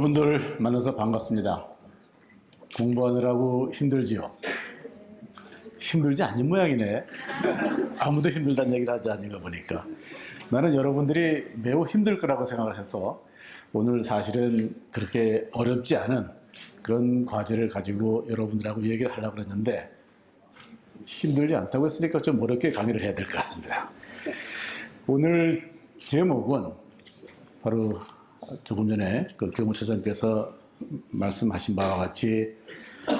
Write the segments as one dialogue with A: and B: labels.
A: 여러분들 만나서 반갑습니다. 공부하느라고 힘들지요? 힘들지 않은 모양이네. 아무도 힘들다는 얘기를 하지 않는가 보니까. 나는 여러분들이 매우 힘들 거라고 생각을 해서 오늘 사실은 그렇게 어렵지 않은 그런 과제를 가지고 여러분들하고 얘기를 하려고 했는데 힘들지 않다고 했으니까 좀 어렵게 강의를 해야 될 것 같습니다. 오늘 제목은 바로 조금 전에 그 교무처장께서 말씀하신 바와 같이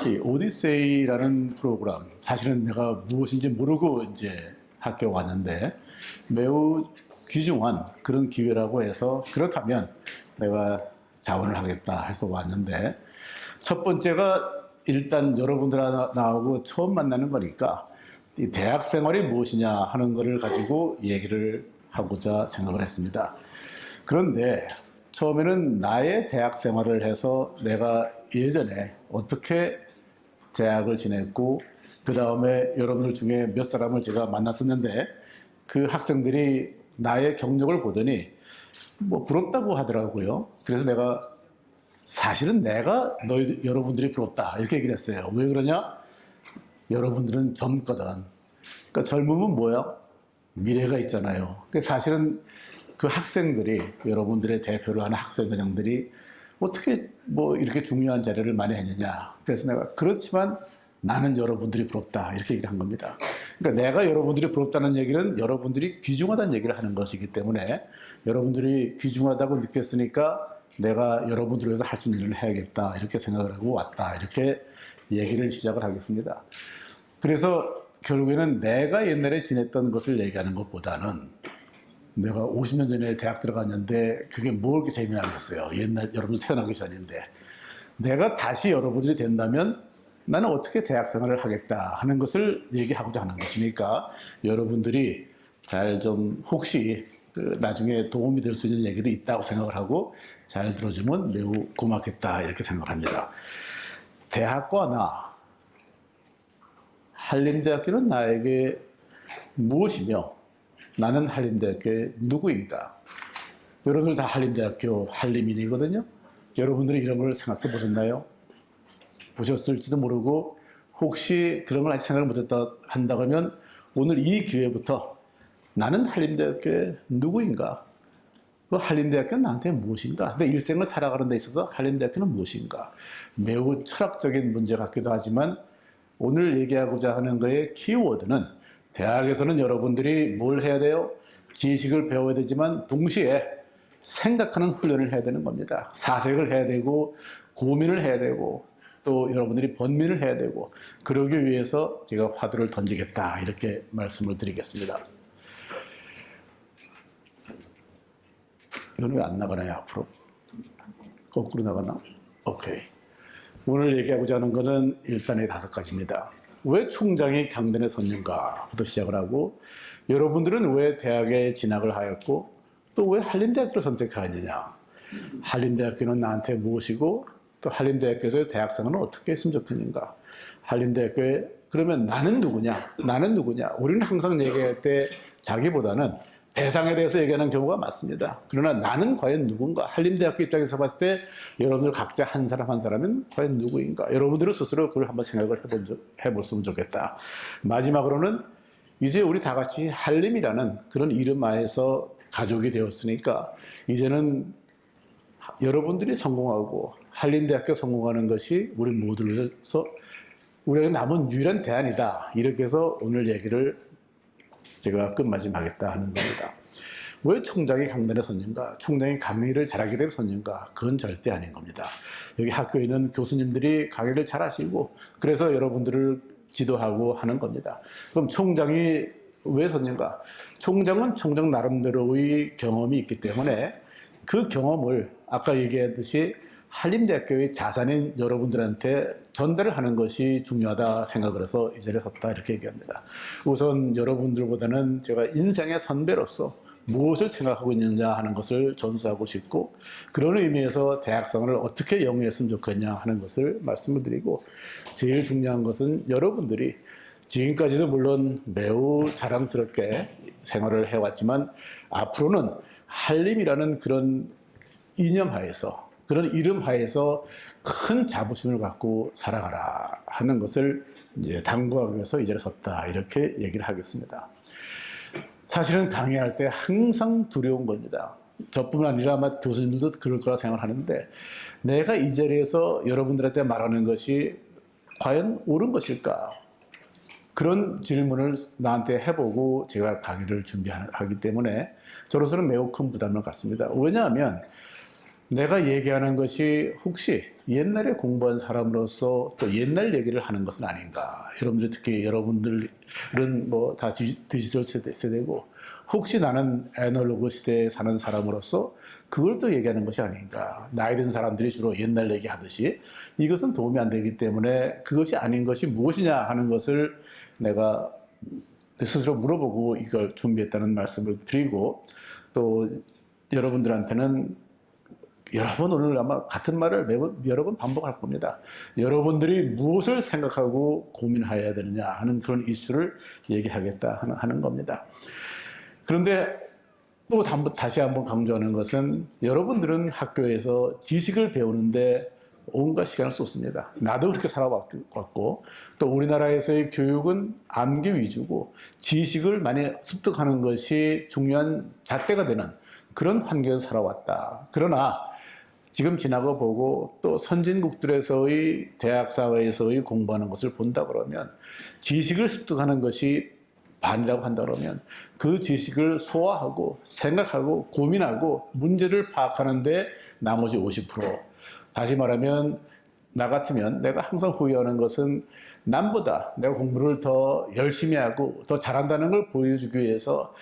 A: 이 오디세이라는 프로그램, 사실은 내가 무엇인지 모르고 이제 학교에 왔는데 매우 귀중한 그런 기회라고 해서 그렇다면 내가 자원을 하겠다 해서 왔는데, 첫 번째가 일단 여러분들 나하고 처음 만나는 거니까 이 대학 생활이 무엇이냐 하는 거를 가지고 얘기를 하고자 생각을 했습니다. 그런데 처음에는 나의 대학 생활을 해서 내가 예전에 어떻게 대학을 지냈고 그 다음에 여러분들 중에 몇 사람을 제가 만났었는데 그 학생들이 나의 경력을 보더니 뭐 부럽다고 하더라고요. 그래서 내가 사실은 내가 여러분들이 부럽다 이렇게 얘기를 했어요. 왜 그러냐? 여러분들은 젊거든. 그러니까 젊으면 뭐야? 미래가 있잖아요. 사실은 그 학생들이, 여러분들의 대표를 하는 학생회장들이 어떻게 뭐 이렇게 중요한 자리를 많이 했느냐. 그래서 내가 그렇지만 나는 여러분들이 부럽다 이렇게 얘기를 한 겁니다. 그러니까 내가 여러분들이 부럽다는 얘기는 여러분들이 귀중하다는 얘기를 하는 것이기 때문에 여러분들이 귀중하다고 느꼈으니까 내가 여러분들을 위해서 할 수 있는 일을 해야겠다 이렇게 생각을 하고 왔다 이렇게 얘기를 시작을 하겠습니다. 그래서 결국에는 내가 옛날에 지냈던 것을 얘기하는 것보다는 내가 50년 전에 대학 들어갔는데 그게 뭘 그렇게 재미나겠어요. 옛날 여러분들 태어나기 전인데 내가 다시 여러분들이 된다면 나는 어떻게 대학 생활을 하겠다 하는 것을 얘기하고자 하는 것이니까 여러분들이 잘 좀 혹시 나중에 도움이 될 수 있는 얘기도 있다고 생각을 하고 잘 들어주면 매우 고맙겠다 이렇게 생각을 합니다. 대학과 나, 한림대학교는 나에게 무엇이며 나는 한림대학교의 누구인가? 여러분들 다 한림대학교 한림인이거든요. 여러분들이 이런 걸 생각해 보셨나요? 보셨을지도 모르고 혹시 그런 걸 아직 생각을 못했다 한다고 하면 오늘 이 기회부터 나는 한림대학교의 누구인가? 그 한림대학교는 나한테 무엇인가? 내 일생을 살아가는 데 있어서 한림대학교는 무엇인가? 매우 철학적인 문제 같기도 하지만 오늘 얘기하고자 하는 거의 키워드는 대학에서는 여러분들이 뭘 해야 돼요? 지식을 배워야 되지만 동시에 생각하는 훈련을 해야 되는 겁니다. 사색을 해야 되고 고민을 해야 되고 또 여러분들이 번민을 해야 되고 그러기 위해서 제가 화두를 던지겠다 이렇게 말씀을 드리겠습니다. 이건 왜 안 나가나요? 앞으로? 거꾸로 나가나? 오케이. 오늘 얘기하고자 하는 것은 일단 이 5가지입니다. 왜 총장이 강단에 섰는가부터 시작을 하고 여러분들은 왜 대학에 진학을 하였고 또 왜 한림대학교를 선택하였느냐, 한림대학교는 나한테 무엇이고 또 한림대학교에서의 대학생활은 어떻게 했으면 좋겠는가, 한림대학교에 그러면 나는 누구냐, 나는 누구냐. 우리는 항상 얘기할 때 자기보다는 대상에 대해서 얘기하는 경우가 많습니다. 그러나 나는 과연 누군가? 한림대학교 입장에서 봤을 때 여러분들 각자 한 사람 한 사람은 과연 누구인가? 여러분들은 스스로 그걸 한번 생각을 해봤으면 좋겠다. 마지막으로는 이제 우리 다 같이 한림이라는 그런 이름 하에서 가족이 되었으니까 이제는 여러분들이 성공하고 한림대학교 성공하는 것이 우리 모두를 위해서 우리에게 남은 유일한 대안이다. 이렇게 해서 오늘 얘기를 제가 끝마침하겠다 하는 겁니다. 왜 총장이 강단에 섰는가? 총장이 강의를 잘하게 되면 섰는가? 그건 절대 아닌 겁니다. 여기 학교에 있는 교수님들이 강의를 잘하시고 그래서 여러분들을 지도하고 하는 겁니다. 그럼 총장이 왜 섰는가? 총장은 총장 나름대로의 경험이 있기 때문에 그 경험을 아까 얘기했듯이 한림대학교의 자산인 여러분들한테 전달을 하는 것이 중요하다 생각을 해서 이 자리에 섰다 이렇게 얘기합니다. 우선 여러분들보다는 제가 인생의 선배로서 무엇을 생각하고 있느냐 하는 것을 전수하고 싶고 그런 의미에서 대학생활을 어떻게 영위했으면 좋겠냐 하는 것을 말씀을 드리고 제일 중요한 것은 여러분들이 지금까지도 물론 매우 자랑스럽게 생활을 해왔지만 앞으로는 한림이라는 그런 이념하에서 그런 이름 하에서 큰 자부심을 갖고 살아가라 하는 것을 이제 당부하기 위해서 이 자리에 섰다, 이렇게 얘기를 하겠습니다. 사실은 강의할 때 항상 두려운 겁니다. 저뿐만 아니라 아마 교수님들도 그럴 거라 생각하는데, 내가 이 자리에서 여러분들한테 말하는 것이 과연 옳은 것일까? 그런 질문을 나한테 해보고 제가 강의를 준비하기 때문에 저로서는 매우 큰 부담을 갖습니다. 왜냐하면 내가 얘기하는 것이 혹시 옛날에 공부한 사람으로서 또 옛날 얘기를 하는 것은 아닌가. 여러분들, 특히 여러분들은 뭐 다 디지털 세대고, 혹시 나는 애널로그 시대에 사는 사람으로서 그걸 또 얘기하는 것이 아닌가. 나이 든 사람들이 주로 옛날 얘기 하듯이 이것은 도움이 안 되기 때문에 그것이 아닌 것이 무엇이냐 하는 것을 내가 스스로 물어보고 이걸 준비했다는 말씀을 드리고, 또 여러분들한테는 여러 번 오늘 아마 같은 말을 여러 번 반복할 겁니다. 여러분들이 무엇을 생각하고 고민해야 되느냐 하는 그런 이슈를 얘기하겠다 하는 겁니다. 그런데 또 다시 한번 강조하는 것은, 여러분들은 학교에서 지식을 배우는데 온갖 시간을 쏟습니다. 나도 그렇게 살아왔고, 또 우리나라에서의 교육은 암기 위주고 지식을 많이 습득하는 것이 중요한 잣대가 되는 그런 환경에서 살아왔다. 그러나 지금 지나고 보고 또 선진국들에서의 대학 사회에서의 공부하는 것을 본다 그러면, 지식을 습득하는 것이 반이라고 한다 그러면 그 지식을 소화하고 생각하고 고민하고 문제를 파악하는데 나머지 50%, 다시 말하면 나 같으면 내가 항상 후회하는 것은 남보다 내가 공부를 더 열심히 하고 더 잘한다는 걸 보여주기 위해서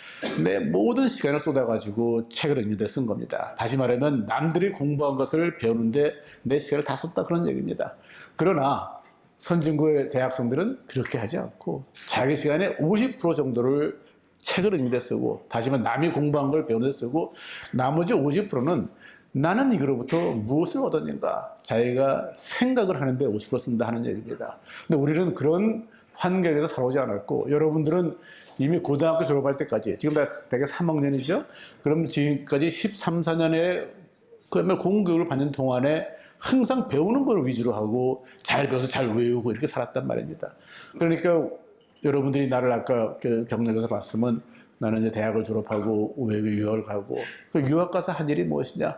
A: 내 모든 시간을 쏟아가지고 책을 읽는데 쓴 겁니다. 다시 말하면 남들이 공부한 것을 배우는데 내 시간을 다 썼다, 그런 얘기입니다. 그러나 선진국의 대학생들은 그렇게 하지 않고 자기 시간의 50% 정도를 책을 읽는 데 쓰고, 다시 말하면 남이 공부한 걸 배우는 데 쓰고, 나머지 50%는 나는 이거로부터 무엇을 얻었는가, 자기가 생각을 하는데 50% 쓴다 하는 얘기입니다. 근데 우리는 그런 환경에서 살아오지 않았고, 여러분들은 이미 고등학교 졸업할 때까지, 지금 대개 3학년이죠? 그럼 지금까지 13, 14년의 그러면 공교육을 받는 동안에 항상 배우는 걸 위주로 하고 잘 배워서 잘 외우고 이렇게 살았단 말입니다. 그러니까 여러분들이 나를 아까 그 경력에서 봤으면, 나는 이제 대학을 졸업하고 외국에 유학을 가고, 그 유학 가서 한 일이 무엇이냐?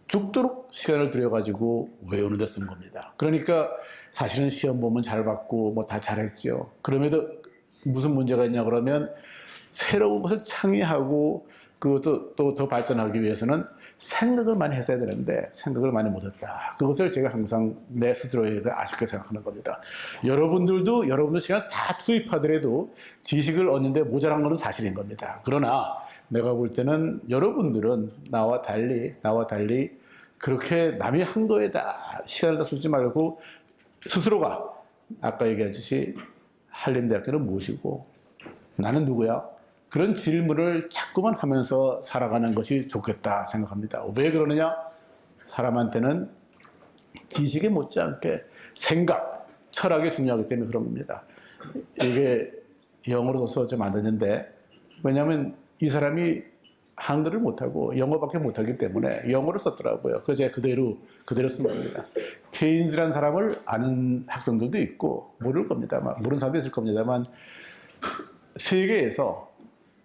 A: 죽도록 시간을 들여가지고 외우는 데 쓴 겁니다. 그러니까 사실은 시험 보면 잘 받고 뭐 다 잘했죠. 그럼에도 무슨 문제가 있냐 그러면, 새로운 것을 창의하고 그것도 또 더 발전하기 위해서는 생각을 많이 했어야 되는데 생각을 많이 못했다. 그것을 제가 항상 내 스스로에 대해 아쉽게 생각하는 겁니다. 여러분들도 여러분들 시간 다 투입하더라도 지식을 얻는데 모자란 것은 사실인 겁니다. 그러나 내가 볼 때는 여러분들은 나와 달리 그렇게 남이 한 거에다 시간을 다 쏟지 말고 스스로가 아까 얘기했듯이 한림대학교는 무엇이고 나는 누구야? 그런 질문을 자꾸만 하면서 살아가는 것이 좋겠다 생각합니다. 왜 그러느냐? 사람한테는 지식에 못지않게 생각, 철학이 중요하기 때문에 그런 겁니다. 이게 영어로 써서 좀 안 되는데, 왜냐하면 이 사람이 한글을 못하고 영어밖에 못하기 때문에 영어를 썼더라고요. 그래서 제가 그대로 쓴 겁니다. 케인즈라는 사람을 아는 학생들도 있고 모를 겁니다만, 모르는 사람도 있을 겁니다만, 세계에서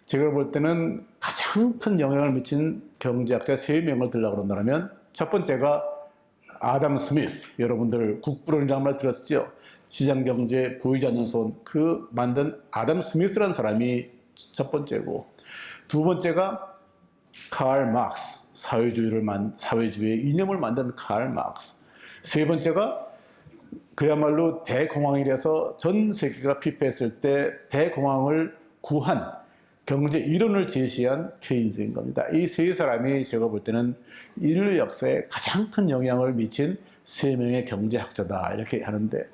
A: 제가 볼 때는 가장 큰 영향을 미친 경제학자 3명을 들라고 그런다면, 첫 번째가 아담 스미스, 여러분들 국부론이라는 말 들었죠? 시장경제 보이지 않는 손, 그 만든 아담 스미스라는 사람이 첫 번째고, 두 번째가 칼 막스, 사회주의의 이념을 만든 칼 막스, 세 번째가 그야말로 대공황이라서 전 세계가 피폐했을 때 대공황을 구한 경제 이론을 제시한 케인즈인 겁니다. 이 세 사람이 제가 볼 때는 인류 역사에 가장 큰 영향을 미친 3명의 경제학자다 이렇게 하는데,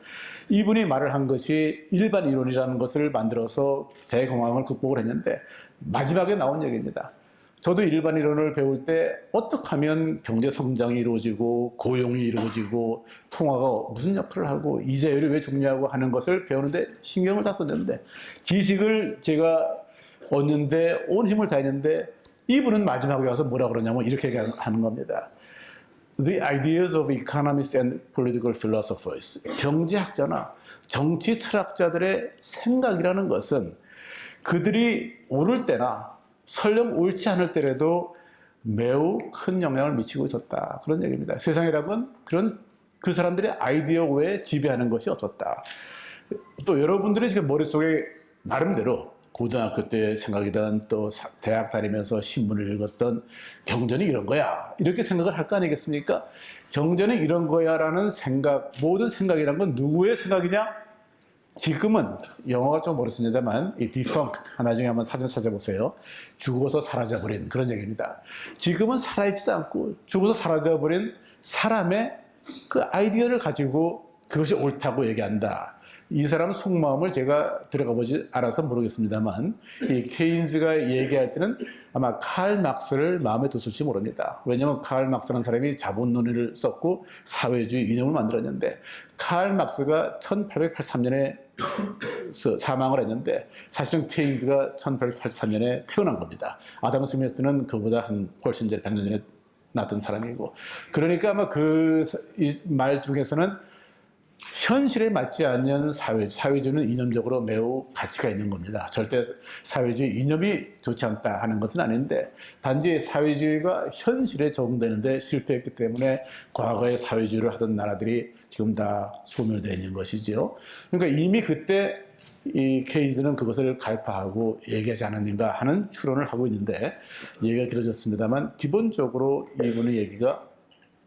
A: 이분이 말을 한 것이 일반 이론이라는 것을 만들어서 대공황을 극복을 했는데 마지막에 나온 얘기입니다. 저도 일반 이론을 배울 때 어떻게 하면 경제 성장이 이루어지고 고용이 이루어지고 통화가 무슨 역할을 하고 이자율이 왜 중요하고 하는 것을 배우는데 신경을 다 썼는데, 지식을 제가 얻는데 온 힘을 다했는데, 이분은 마지막에 와서 뭐라 그러냐면 이렇게 하는 겁니다. The ideas of economists and political philosophers. 경제학자나 정치 철학자들의 생각이라는 것은 그들이 옳을 때나 설령 옳지 않을 때라도 매우 큰 영향을 미치고 있었다. 그런 얘기입니다. 세상이라면 그 사람들의 아이디어 외에 지배하는 것이 없었다. 또 여러분들이 지금 머릿속에 나름대로 고등학교 때 생각이든 또 대학 다니면서 신문을 읽었던 경제는 이런 거야. 이렇게 생각을 할 거 아니겠습니까? 경제는 이런 거야 라는 생각, 모든 생각이란 건 누구의 생각이냐? 지금은 영어가 좀 어렵습니다만 이 defunct, 나중에 한번 사전 찾아보세요. 죽어서 사라져버린 그런 얘기입니다. 지금은 살아있지도 않고 죽어서 사라져버린 사람의 그 아이디어를 가지고 그것이 옳다고 얘기한다. 이 사람 속마음을 제가 들어가 보지 않아서 모르겠습니다만 이 케인즈가 얘기할 때는 아마 칼 막스를 마음에 뒀을지 모릅니다. 왜냐하면 칼 막스라는 사람이 자본론을 썼고 사회주의 이념을 만들었는데 칼 막스가 1883년에 사망을 했는데 사실은 케인즈가 1883년에 태어난 겁니다. 아담 스미스는 그보다 훨씬 전에 100년 전에 낳았던 사람이고 그러니까 아마 그 말 중에서는 현실에 맞지 않는 사회주의는 이념적으로 매우 가치가 있는 겁니다. 절대 사회주의 이념이 좋지 않다 하는 것은 아닌데 단지 사회주의가 현실에 적용되는데 실패했기 때문에 과거에 사회주의를 하던 나라들이 지금 다 소멸되어 있는 것이지요. 그러니까 이미 그때 이 케인즈는 그것을 갈파하고 얘기하지 않았는가 하는 추론을 하고 있는데 얘기가 길어졌습니다만 기본적으로 이분의 얘기가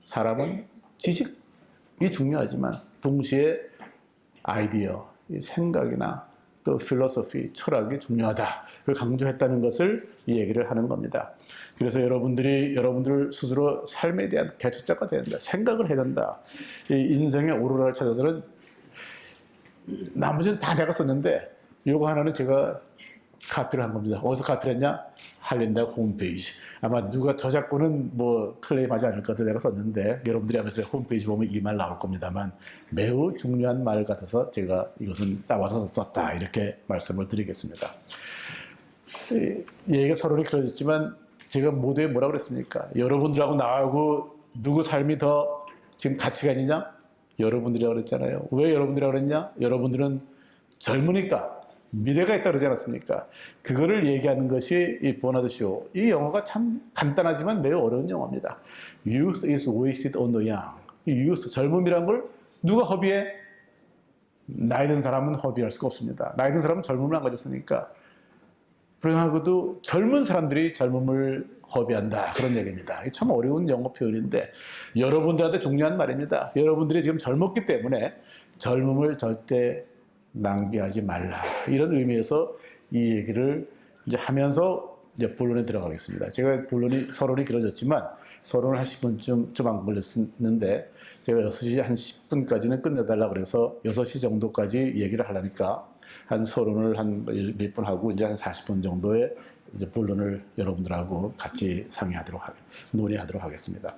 A: 사람은 지식이 중요하지만 동시에 아이디어, 생각이나 또 필로소피, 철학이 중요하다를 강조했다는 것을 이 얘기를 하는 겁니다. 그래서 여러분들 스스로 삶에 대한 개척자가 돼야 된다. 생각을 해야 된다. 이 인생의 오로라를 찾아서는 나머지는 다 내가 썼는데 요거 하나는 제가 카피를 한 겁니다. 어디서 카피를 했냐? 한린대 홈페이지. 아마 누가 저작권은 뭐 클레임하지 않을 것 같아 내가 썼는데 여러분들이 하면서 홈페이지 보면 이 말 나올 겁니다만 매우 중요한 말 같아서 제가 이것은 따와서 썼다 이렇게 말씀을 드리겠습니다. 얘기가 서론이 길어졌지만 제가 모두에 뭐라 그랬습니까? 여러분들하고 나하고 누구 삶이 더 지금 가치가 있느냐? 여러분들이라고 그랬잖아요. 왜 여러분들이라고 그랬냐? 여러분들은 젊으니까 미래가 있다 그러지 않았습니까? 그거를 얘기하는 것이 이 버나드 쇼. 이 영어가 참 간단하지만 매우 어려운 영어입니다. Youth is wasted on the young. 이 youth, 젊음이란 걸 누가 허비해? 나이 든 사람은 허비할 수가 없습니다. 나이 든 사람은 젊음을 안 가졌으니까. 불행하고도 젊은 사람들이 젊음을 허비한다. 그런 얘기입니다. 참 어려운 영어 표현인데 여러분들한테 중요한 말입니다. 여러분들이 지금 젊었기 때문에 젊음을 절대 낭비하지 말라. 이런 의미에서 이 얘기를 이제 하면서 이제 본론에 들어가겠습니다. 제가 서론이 길어졌지만 서론을 한 10분쯤 좀 안 걸렸는데 제가 6시 한 10분까지는 끝내달라 그래서 6시 정도까지 얘기를 하려니까 한 서론을 한 몇 분 하고 이제 한 40분 정도의 이제 본론을 여러분들하고 같이 논의하도록 하겠습니다.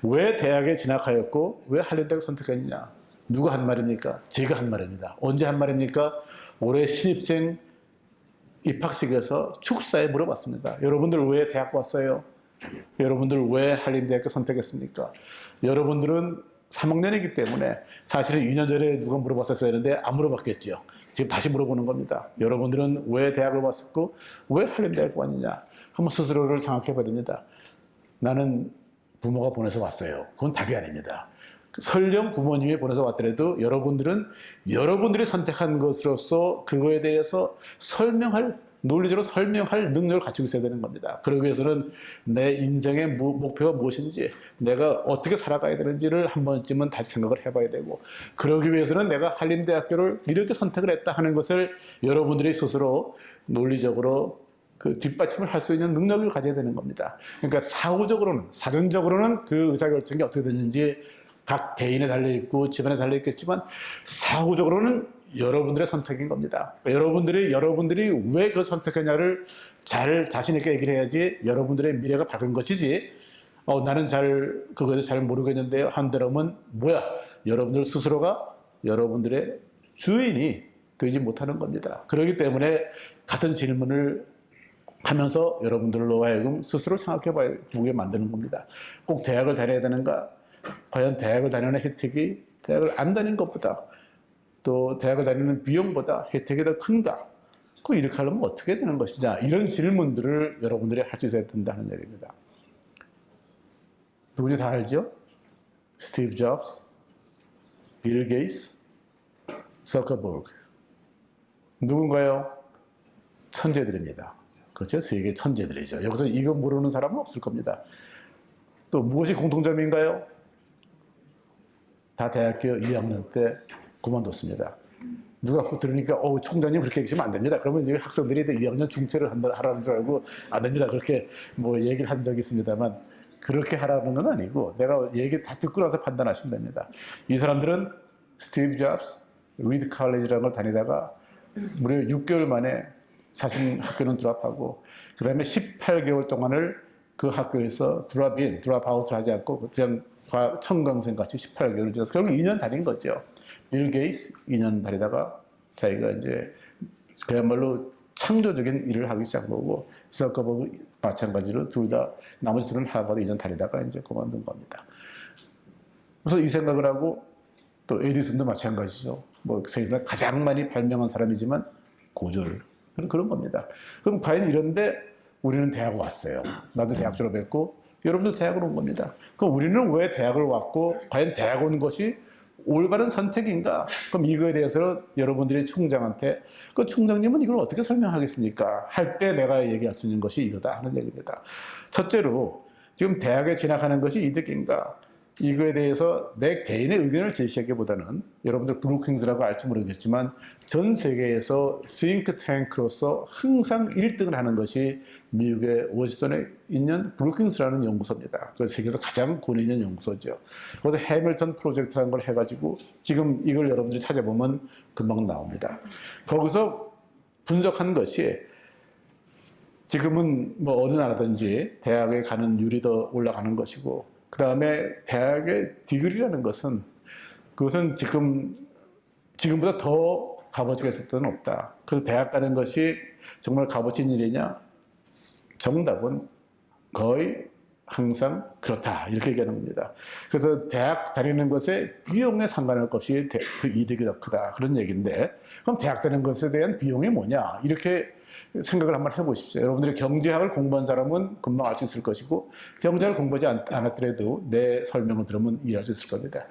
A: 왜 대학에 진학하였고 왜 한림대학을 선택했느냐? 누가 한 말입니까? 제가 한 말입니다. 언제 한 말입니까? 올해 신입생 입학식에서 축사에 물어봤습니다. 여러분들 왜 대학 왔어요? 여러분들 왜 한림대학교 선택했습니까? 여러분들은 3학년이기 때문에 사실은 2년 전에 누가 물어봤었어야 했는데 안 물어봤겠죠. 지금 다시 물어보는 겁니다. 여러분들은 왜 대학을 왔었고 왜 한림대학을 왔느냐? 한번 스스로를 생각해 봐야 됩니다. 나는 부모가 보내서 왔어요. 그건 답이 아닙니다. 설령 부모님이 보내서 왔더라도 여러분들이 선택한 것으로서 그거에 대해서 논리적으로 설명할 능력을 가지고 있어야 되는 겁니다. 그러기 위해서는 내 인생의 목표가 무엇인지, 내가 어떻게 살아가야 되는지를 한 번쯤은 다시 생각을 해봐야 되고, 그러기 위해서는 내가 한림대학교를 이렇게 선택을 했다 하는 것을 여러분들이 스스로 논리적으로 그 뒷받침을 할 수 있는 능력을 가져야 되는 겁니다. 그러니까 사전적으로는 그 의사결정이 어떻게 됐는지 각 개인에 달려있고 집안에 달려있겠지만 사후적으로는 여러분들의 선택인 겁니다. 여러분들이 왜 그 선택했냐를 잘 자신 있게 얘기를 해야지 여러분들의 미래가 밝은 것이지 나는 그거에 대해서 잘 모르겠는데요 한다면 뭐야? 여러분들 스스로가 여러분들의 주인이 되지 못하는 겁니다. 그렇기 때문에 같은 질문을 하면서 여러분들로 하여금 스스로 생각해 보게 만드는 겁니다. 꼭 대학을 다녀야 되는가? 과연 대학을 다니는 혜택이 대학을 안 다니는 것보다 또 대학을 다니는 비용보다 혜택이 더 큰가? 그 이렇게 하려면 어떻게 되는 것이냐? 이런 질문들을 여러분들이 할 수 있어야 된다는 얘기입니다. 누군지 다 알죠? 스티브 잡스, 빌 게이츠, 서커버그. 누군가요? 천재들입니다. 그렇죠? 세계 천재들이죠. 여기서 이거 모르는 사람은 없을 겁니다. 또 무엇이 공통점인가요? 다 대학교 2학년 때 그만뒀습니다. 누가 들으니까 총장님 그렇게 얘기하시면 안 됩니다. 그러면 이제 학생들이 2학년 중퇴를 하라는 줄 알고 안 됩니다. 그렇게 뭐 얘기를 한 적이 있습니다만 그렇게 하라는 건 아니고 내가 얘기 다 듣고 나서 판단하시면 됩니다. 이 사람들은 스티브 잡스, 리드 칼리지라는 걸 다니다가 무려 6개월 만에 자신 학교는 드랍하고 그 다음에 18개월 동안을 그 학교에서 드랍아웃을 하지 않고 그냥 청강생 같이 18개월을 지나서 결국 2년 다닌 거죠. 빌 게이츠 2년 다니다가 자기가 이제 그야말로 창조적인 일을 하기 시작한 거고 서커버그 마찬가지로 둘 다 나머지 둘은 하버드 2년 다니다가 이제 그만둔 겁니다. 그래서 이 생각을 하고 또 에디슨도 마찬가지죠. 뭐 세계에서 가장 많이 발명한 사람이지만 고졸 그런 겁니다. 그럼 과연 이런데 우리는 대학 왔어요. 나도 대학 졸업했고 여러분도 대학을 온 겁니다. 그럼 우리는 왜 대학을 왔고 과연 대학 온 것이 올바른 선택인가? 그럼 이거에 대해서 여러분들이 총장한테 그 총장님은 이걸 어떻게 설명하겠습니까? 할 때 내가 얘기할 수 있는 것이 이거다 하는 얘기입니다. 첫째로 지금 대학에 진학하는 것이 이득인가? 이거에 대해서 내 개인의 의견을 제시하기보다는 여러분들 브루킹스라고 알지 모르겠지만 전 세계에서 싱크탱크로서 항상 1등을 하는 것이 미국의 워싱턴에 있는 브루킹스라는 연구소입니다. 그 세계에서 가장 권위 있는 연구소죠. 거기서 해밀턴 프로젝트라는 걸 해가지고 지금 이걸 여러분들이 찾아보면 금방 나옵니다. 거기서 분석한 것이 지금은 뭐 어느 나라든지 대학에 가는 율이 더 올라가는 것이고 그 다음에 대학의 디그리라는 것은 그것은 지금보다 더 값어치가 있을 때는 없다. 그래서 대학 가는 것이 정말 값어치 있는 일이냐? 정답은 거의 항상 그렇다. 이렇게 얘기하는 겁니다. 그래서 대학 다니는 것에 비용에 상관할 것 없이 그 이득이 더 크다. 그런 얘기인데 그럼 대학 다니는 것에 대한 비용이 뭐냐? 이렇게 생각을 한번 해보십시오. 여러분들이 경제학을 공부한 사람은 금방 알 수 있을 것이고 경제학을 공부하지 않았더라도 내 설명을 들으면 이해할 수 있을 겁니다.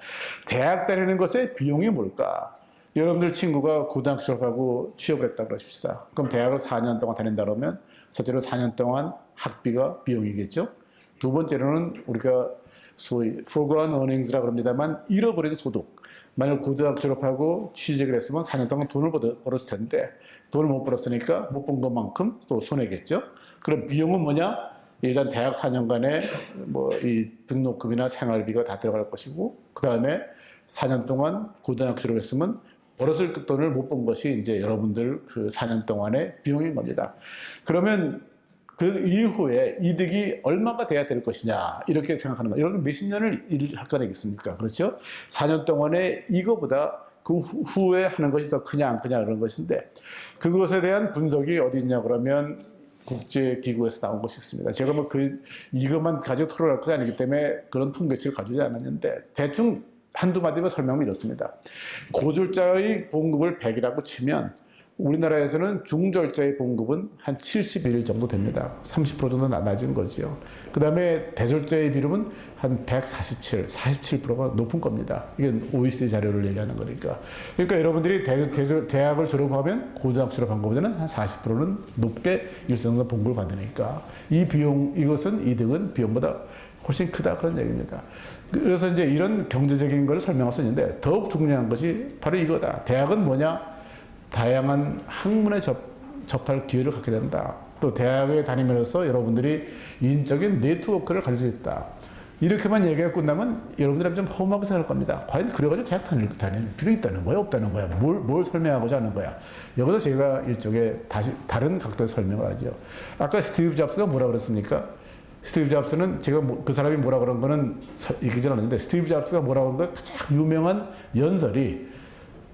A: 대학 다니는 것의 비용이 뭘까? 여러분들 친구가 고등학교 졸업하고 취업을 했다고 그러십시다. 그럼 대학을 4년 동안 다닌다 그러면 첫째로 4년 동안 학비가 비용이겠죠. 두 번째로는 우리가 소위 foregone earnings라고 합니다만 잃어버린 소득. 만약 고등학교 졸업하고 취직을 했으면 4년 동안 돈을 벌었을 텐데 돈을 못 벌었으니까 못 번 것만큼 또 손해겠죠. 그럼 비용은 뭐냐? 일단 대학 4년간의 뭐 이 등록금이나 생활비가 다 들어갈 것이고 그 다음에 4년 동안 고등학교 졸업했으면 벌었을 돈을 못 본 것이 이제 여러분들 그 4년 동안의 비용인 겁니다. 그러면 그 이후에 이득이 얼마가 돼야 될 것이냐 이렇게 생각하는 거예요. 여러분 몇십 년을 일할 거겠습니까? 그렇죠? 4년 동안에 이거보다 그 후에 하는 것이 더 크냐 안 크냐 그런 것인데 그것에 대한 분석이 어디 있냐 그러면 국제기구에서 나온 것이 있습니다. 제가 뭐 이것만 가지고 토론할 것이 아니기 때문에 그런 통계치를 가지지 않았는데 대충 한두 마디만 설명하면 이렇습니다. 고졸자의 봉급을 100이라고 치면 우리나라에서는 중졸자의 봉급은 한 71 정도 됩니다. 30% 정도 낮은 거죠. 그 다음에 대졸자의 비율은 한 147, 47%가 높은 겁니다. 이게 OECD 자료를 얘기하는 거니까. 그러니까 여러분들이 대학을 졸업하면 고등학교 졸업한 것보다는 한 40%는 높게 일상적 봉급을 받으니까 이것은 이득은 비용보다 훨씬 크다 그런 얘기입니다. 그래서 이제 이런 경제적인 걸 설명할 수 있는데 더욱 중요한 것이 바로 이거다. 대학은 뭐냐? 다양한 학문에 접할 기회를 갖게 된다. 또 대학에 다니면서 여러분들이 인적인 네트워크를 가질 수 있다. 이렇게만 얘기가 끝나면 여러분들은 좀 허무하게 생각할 겁니다. 과연 그래가지고 대학 다닐 필요 있다는 거야? 없다는 거야? 뭘 설명하고자 하는 거야? 여기서 제가 일종의 다른 각도에서 설명을 하죠. 아까 스티브 잡스가 뭐라 그랬습니까? 스티브 잡스는 제가 그 사람이 뭐라 그런 거는 얘기하지 않았는데 스티브 잡스가 뭐라 그런 거 가장 유명한 연설이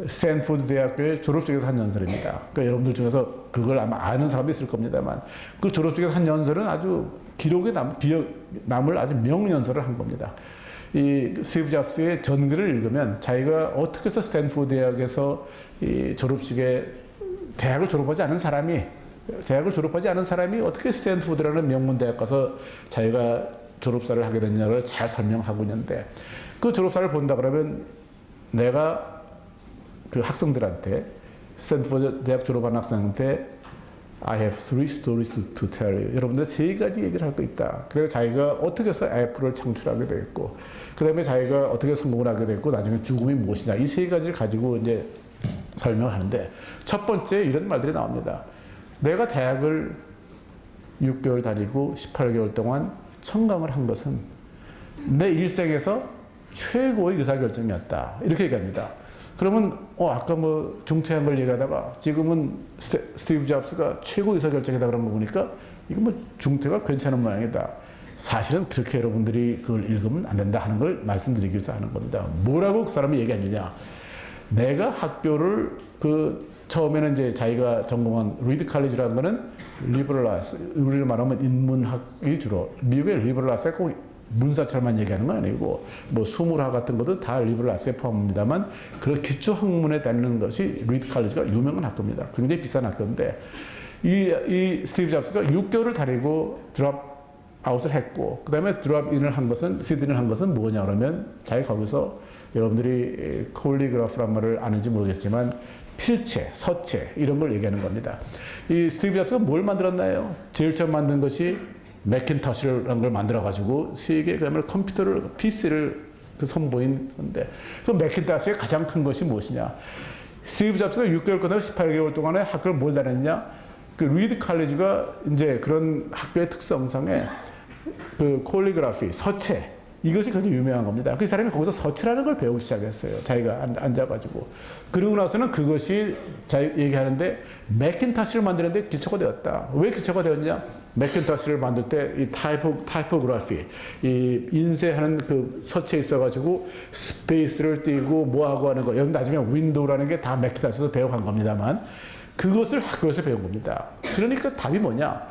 A: 스탠포드 대학교의 졸업식에서 한 연설입니다. 그러니까 여러분들 중에서 그걸 아마 아는 사람도 있을 겁니다만 그 졸업식에서 한 연설은 아주 기록에 남을 아주 명연설을 한 겁니다. 이 스티브 잡스의 전글을 읽으면 자기가 어떻게 해서 스탠포드 대학에서 이 졸업식에 대학을 졸업하지 않은 사람이 어떻게 스탠포드라는 명문 대학 가서 자기가 졸업사를 하게 됐냐를 잘 설명하고 있는데, 그 졸업사를 본다 그러면 내가 그 학생들한테, 스탠포드 대학 졸업한 학생한테 I have three stories to tell you. 여러분들 세 가지 얘기를 할 거 있다. 그래서 자기가 어떻게 해서 애플을 창출하게 됐고, 그 다음에 자기가 어떻게 성공을 하게 됐고, 나중에 죽음이 무엇이냐. 이 세 가지를 가지고 이제 설명을 하는데, 첫 번째 이런 말들이 나옵니다. 내가 대학을 6개월 다니고 18개월 동안 청강을 한 것은 내 일생에서 최고의 의사결정이었다. 이렇게 얘기합니다. 그러면 아까 뭐 중퇴한 걸 얘기하다가 지금은 스티브 잡스가 최고 의사결정이다 그런 거 보니까 이거 뭐 중퇴가 괜찮은 모양이다. 사실은 그렇게 여러분들이 그걸 읽으면 안 된다 하는 걸 말씀드리기 위해서 하는 겁니다. 뭐라고 그 사람이 얘기하느냐. 내가 학교를 처음에는 이제 자기가 전공한 리드 칼리지라는 거는 리버럴 아스, 우리를 말하면 인문학이 주로, 미국의 리버럴 아스가 꼭 문사철만 얘기하는 건 아니고 뭐 수물학 같은 것도 다 리버럴 아스에 포함합니다만, 그런 기초 학문에 다니는 것이 리드 칼리지가 유명한 학교입니다. 굉장히 비싼 학교인데, 이 스티브 잡스가 6개월을 다니고 드롭 아웃을 했고, 그 다음에 드롭 인을 한 것은, 시드인을 한 것은 뭐냐 그러면, 자기 거기서 여러분들이 콜리그라프란 말을 아는지 모르겠지만 필체, 서체 이런 걸 얘기하는 겁니다. 이 스티브 잡스가 뭘 만들었나요? 제일 처음 만든 것이 매킨토시라는 걸 만들어가지고 세계 그다음에 컴퓨터를, PC를 선보인 건데, 그 매킨토시의 가장 큰 것이 무엇이냐? 스티브 잡스가 6개월 끝나고 18개월 동안에 학교를 뭘 다녔냐? 그 리드 칼리지가 이제 그런 학교의 특성상에 그 콜리그라피, 서체, 이것이 굉장히 유명한 겁니다. 그 사람이 거기서 서체라는 걸 배우기 시작했어요. 자기가 앉아가지고. 그러고 나서는 그것이 얘기하는데 매킨토시를 만드는데 기초가 되었다. 왜 기초가 되었냐? 매킨토시를 만들 때 이 타이포그래피, 이 인쇄하는 그 서체에 있어가지고 스페이스를 띄고 뭐하고 하는 거, 여기 나중에 윈도우라는 게 다 매킨토시에서 배워간 겁니다만, 그것을 학교에서 배운 겁니다. 그러니까 답이 뭐냐?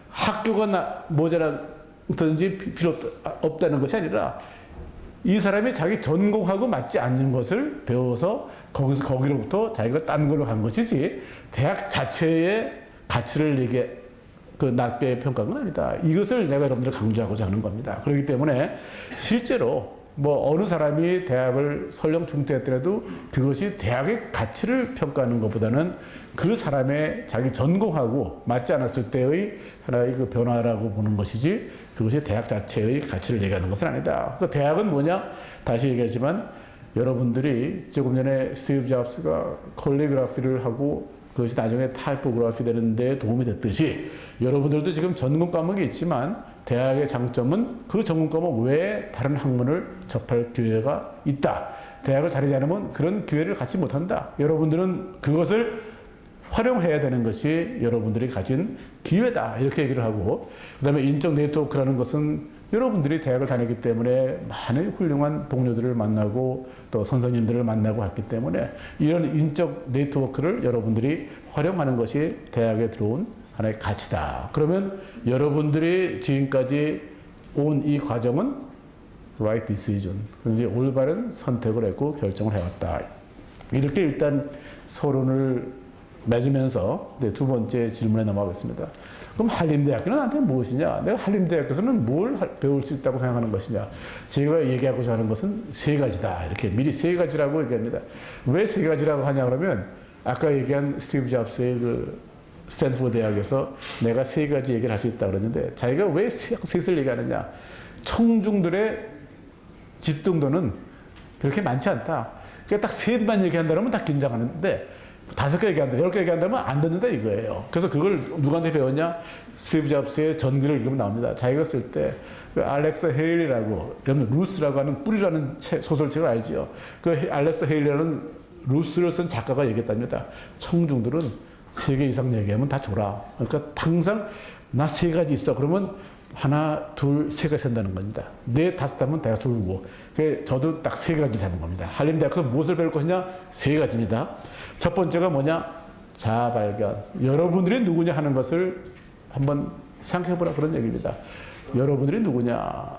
A: 학교가 모자라든지 필요 없다는 것이 아니라, 이 사람이 자기 전공하고 맞지 않는 것을 배워서 거기로부터 자기가 딴 걸로 간 것이지, 대학 자체의 가치를 낮게 평가한 건 아니다. 이것을 내가 여러분들 강조하고자 하는 겁니다. 그렇기 때문에 실제로 뭐 어느 사람이 대학을 설령 중퇴했더라도 그것이 대학의 가치를 평가하는 것보다는 그 사람의 자기 전공하고 맞지 않았을 때의 하나의 그 변화라고 보는 것이지, 그것이 대학 자체의 가치를 얘기하는 것은 아니다. 그래서 대학은 뭐냐? 다시 얘기하지만, 여러분들이 조금 전에 스티브 잡스가 콜리그라피를 하고 그것이 나중에 타이포그래피 되는 데 도움이 됐듯이, 여러분들도 지금 전공 과목이 있지만 대학의 장점은 그 전공 과목 외에 다른 학문을 접할 기회가 있다. 대학을 다니지 않으면 그런 기회를 갖지 못한다. 여러분들은 그것을 활용해야 되는 것이 여러분들이 가진 기회다. 이렇게 얘기를 하고, 그 다음에 인적 네트워크라는 것은 여러분들이 대학을 다니기 때문에 많은 훌륭한 동료들을 만나고 또 선생님들을 만나고 했기 때문에, 이런 인적 네트워크를 여러분들이 활용하는 것이 대학에 들어온 하나의 가치다. 그러면 여러분들이 지금까지 온 이 과정은 right decision, 이제 올바른 선택을 했고 결정을 해왔다. 이렇게 일단 서론을 맺으면서 두 번째 질문에 넘어가겠습니다. 그럼 한림대학교는 나한테 무엇이냐? 내가 한림대학교에서는 뭘 배울 수 있다고 생각하는 것이냐? 제가 얘기하고자 하는 것은 세 가지다. 이렇게 미리 세 가지라고 얘기합니다. 왜 세 가지라고 하냐 그러면, 아까 얘기한 스티브 잡스의 그 스탠포드 대학에서 내가 세 가지 얘기를 할 수 있다고 그랬는데, 자기가 왜 셋을 얘기하느냐? 청중들의 집중도는 그렇게 많지 않다. 그러니까 딱 셋만 얘기한다면 다 긴장하는데, 5개 얘기한다, 10개 얘기한다면 안 듣는다 이거예요. 그래서 그걸 누구한테 배웠냐? 스티브 잡스의 전기를 읽으면 나옵니다. 자기가 쓸 때 그 알렉사 헤일이라고, 여러분 루스라고 하는 뿔이라는 소설책을 알지요. 그 알렉사 헤일이라는 루스를 쓴 작가가 얘기했답니다. 청중들은 3개 이상 얘기하면 다 줘라. 그러니까 항상 나 3가지 있어. 그러면 하나, 둘, 3가지 한다는 겁니다. 4, 5 하면 내가 줄고. 저도 딱 3가지 잡은 겁니다. 한림대학에서 무엇을 배울 것이냐? 3가지입니다. 첫 번째가 뭐냐? 자아 발견. 여러분들이 누구냐 하는 것을 한번 생각해보라, 그런 얘기입니다. 여러분들이 누구냐?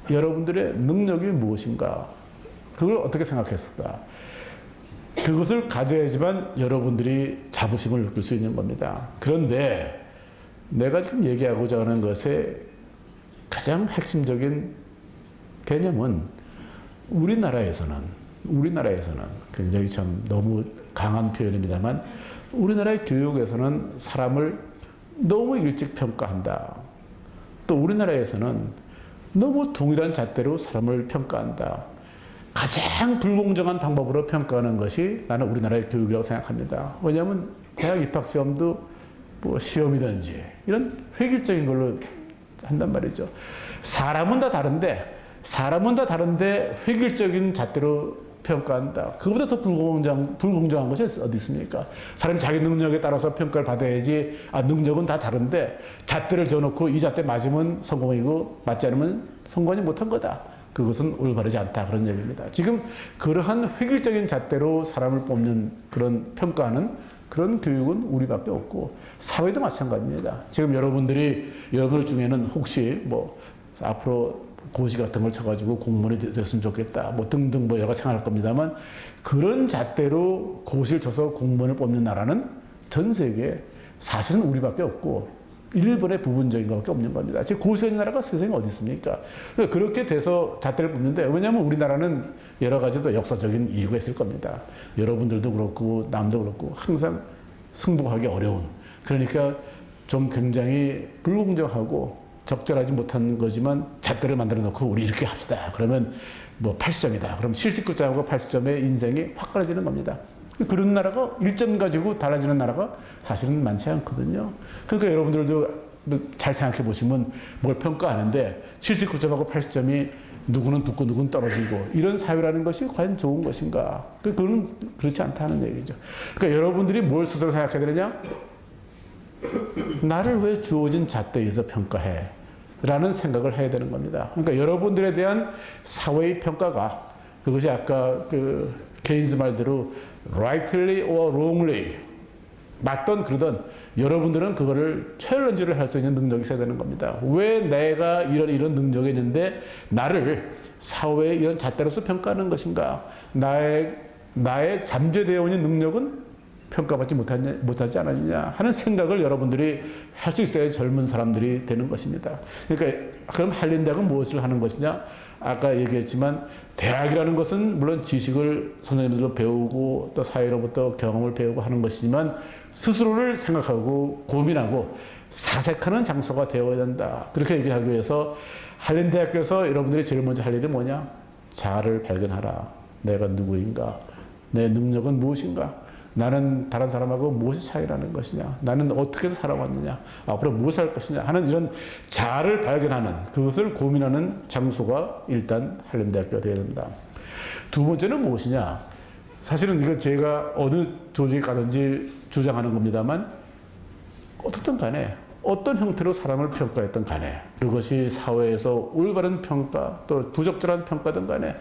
A: 여러분들의 능력이 무엇인가? 그걸 어떻게 생각했을까? 그것을 가져야지만 여러분들이 자부심을 느낄 수 있는 겁니다. 그런데 내가 지금 얘기하고자 하는 것의 가장 핵심적인 개념은 우리나라에서는 굉장히 참 너무 강한 표현입니다만 우리나라의 교육에서는 사람을 너무 일찍 평가한다. 또 우리나라에서는 너무 동일한 잣대로 사람을 평가한다. 가장 불공정한 방법으로 평가하는 것이 나는 우리나라의 교육이라고 생각합니다. 왜냐하면 대학 입학 시험도 뭐 시험이든지 이런 획일적인 걸로 한단 말이죠. 사람은 다 다른데 획일적인 잣대로 평가한다. 그보다 더 불공정한 것이 어디 있습니까? 사람이 자기 능력에 따라서 평가를 받아야지. 능력은 다 다른데 잣대를 줘놓고 이 잣대 맞으면 성공이고 맞지 않으면 성공하지 못한 거다. 그것은 올바르지 않다. 그런 얘기입니다. 지금 그러한 획일적인 잣대로 사람을 뽑는 그런 평가하는 그런 교육은 우리밖에 없고 사회도 마찬가지입니다. 지금 여러분들 중에는 혹시 뭐 앞으로 고시 같은 걸 쳐가지고 공무원이 됐으면 좋겠다. 뭐 등등 뭐 여러 가지 생각할 겁니다만 그런 잣대로 고시를 쳐서 공무원을 뽑는 나라는 전 세계에 사실은 우리밖에 없고 일본의 부분적인 것밖에 없는 겁니다. 지금 고시하는 나라가 세상에 어디 있습니까? 그렇게 돼서 잣대를 뽑는데 왜냐하면 우리나라는 여러 가지 또 역사적인 이유가 있을 겁니다. 여러분들도 그렇고 남도 그렇고 항상 승복하기 어려운 그러니까 좀 굉장히 불공정하고 적절하지 못한 거지만 잣대를 만들어 놓고 우리 이렇게 합시다. 그러면 뭐 80점이다. 그럼 79점하고 80점의 인생이 확 갈라지는 겁니다. 그런 나라가 1점 가지고 달라지는 나라가 사실은 많지 않거든요. 그러니까 여러분들도 잘 생각해 보시면 뭘 평가하는데 79점하고 80점이 누구는 붙고 누구는 떨어지고 이런 사회라는 것이 과연 좋은 것인가? 그건 그렇지 않다는 얘기죠. 그러니까 여러분들이 뭘 스스로 생각해야 되느냐? 나를 왜 주어진 잣대에서 평가해? 라는 생각을 해야 되는 겁니다. 그러니까 여러분들에 대한 사회의 평가가 그것이 아까 그 케인스 말대로 rightly or wrongly 맞던 그러던 여러분들은 그거를 챌린지를 할 수 있는 능력이 있어야 되는 겁니다. 왜 내가 이런 능력이 있는데 나를 사회의 이런 잣대로서 평가하는 것인가? 나의 잠재되어 있는 능력은 평가받지 못하지 않았느냐 하는 생각을 여러분들이 할 수 있어야 젊은 사람들이 되는 것입니다. 그러니까 그럼 한린 대학은 무엇을 하는 것이냐? 아까 얘기했지만 대학이라는 것은 물론 지식을 선생님들로 배우고 또 사회로부터 경험을 배우고 하는 것이지만 스스로를 생각하고 고민하고 사색하는 장소가 되어야 된다. 그렇게 얘기하기 위해서 한림대학교에서 여러분들이 제일 먼저 할 일이 뭐냐? 자아를 발견하라. 내가 누구인가? 내 능력은 무엇인가? 나는 다른 사람하고 무엇이 차이라는 것이냐? 나는 어떻게 해서 살아왔느냐? 앞으로 무엇을 할 것이냐? 하는 이런 자아를 발견하는 그것을 고민하는 장소가 일단 한림대학교가 되어야 된다. 두 번째는 무엇이냐? 사실은 이거 제가 어느 조직에 가든지 주장하는 겁니다만 어떻든 간에 어떤 형태로 사람을 평가했든 간에 그것이 사회에서 올바른 평가 또 부적절한 평가든 간에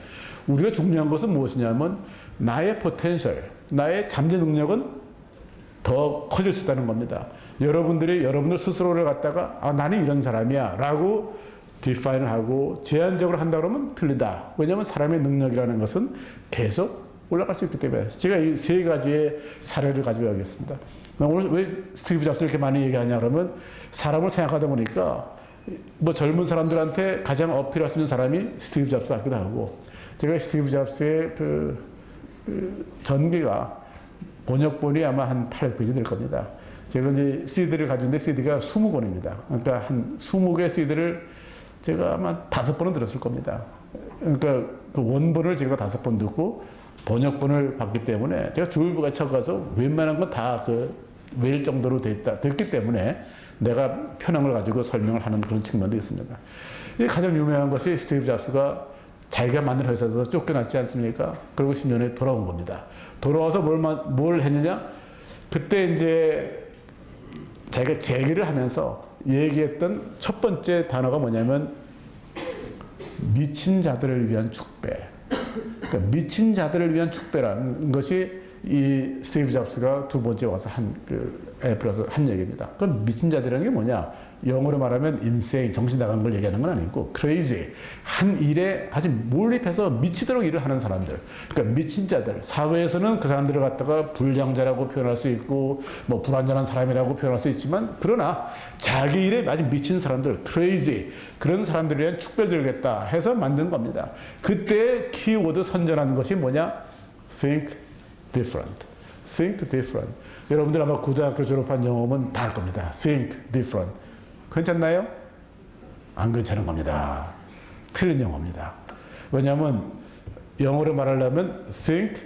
A: 우리가 중요한 것은 무엇이냐면 나의 포텐셜, 나의 잠재 능력은 더 커질 수 있다는 겁니다. 여러분들이 여러분들 스스로를 갖다가 나는 이런 사람이야 라고 디파인을 하고 제한적으로 한다 그러면 틀리다. 왜냐하면 사람의 능력이라는 것은 계속 올라갈 수 있기 때문에 제가 이 세 가지의 사례를 가지고 가겠습니다. 오늘 왜 스티브 잡스 이렇게 많이 얘기하냐 그러면 사람을 생각하다 보니까 뭐 젊은 사람들한테 가장 어필할 수 있는 사람이 스티브 잡스 같기도 하고 제가 스티브 잡스의 그 전기가 번역본이 아마 한 800페이지 될 겁니다. 제가 이제 CD를 가지고 있는데 CD가 20권입니다. 그러니까 한 20개 CD를 제가 아마 5번은 들었을 겁니다. 그러니까 그 원본을 제가 5번 듣고 번역본을 봤기 때문에 제가 주울부가 쳐가서 웬만한 건 다 외일 정도로 됐기 때문에 내가 편향을 가지고 설명을 하는 그런 측면도 있습니다. 가장 유명한 것이 스티브 잡스가 자기가 만든 회사에서 쫓겨났지 않습니까? 그리고 10년에 돌아온 겁니다. 돌아와서 뭘 했느냐? 그때 이제 자기가 재기를 하면서 얘기했던 첫 번째 단어가 뭐냐면 미친 자들을 위한 축배. 그러니까 미친 자들을 위한 축배라는 것이 이 스티브 잡스가 두 번째 와서 애플에서 한 얘기입니다. 그럼 미친 자들이라는 게 뭐냐? 영어로 말하면 insane, 정신 나간 걸 얘기하는 건 아니고 crazy, 한 일에 아주 몰입해서 미치도록 일을 하는 사람들, 그러니까 미친 자들. 사회에서는 그 사람들을 갖다가 불량자라고 표현할 수 있고 뭐 불완전한 사람이라고 표현할 수 있지만, 그러나 자기 일에 아주 미친 사람들, crazy, 그런 사람들에 대한 축별드리겠다 해서 만든 겁니다. 그때 키워드 선전하는 것이 뭐냐? Think different. Think different. 여러분들 아마 고등학교 졸업한 영어면 다 할 겁니다. Think different. 괜찮나요? 안 괜찮은 겁니다. 틀린 영어입니다. 왜냐하면 영어로 말하려면 think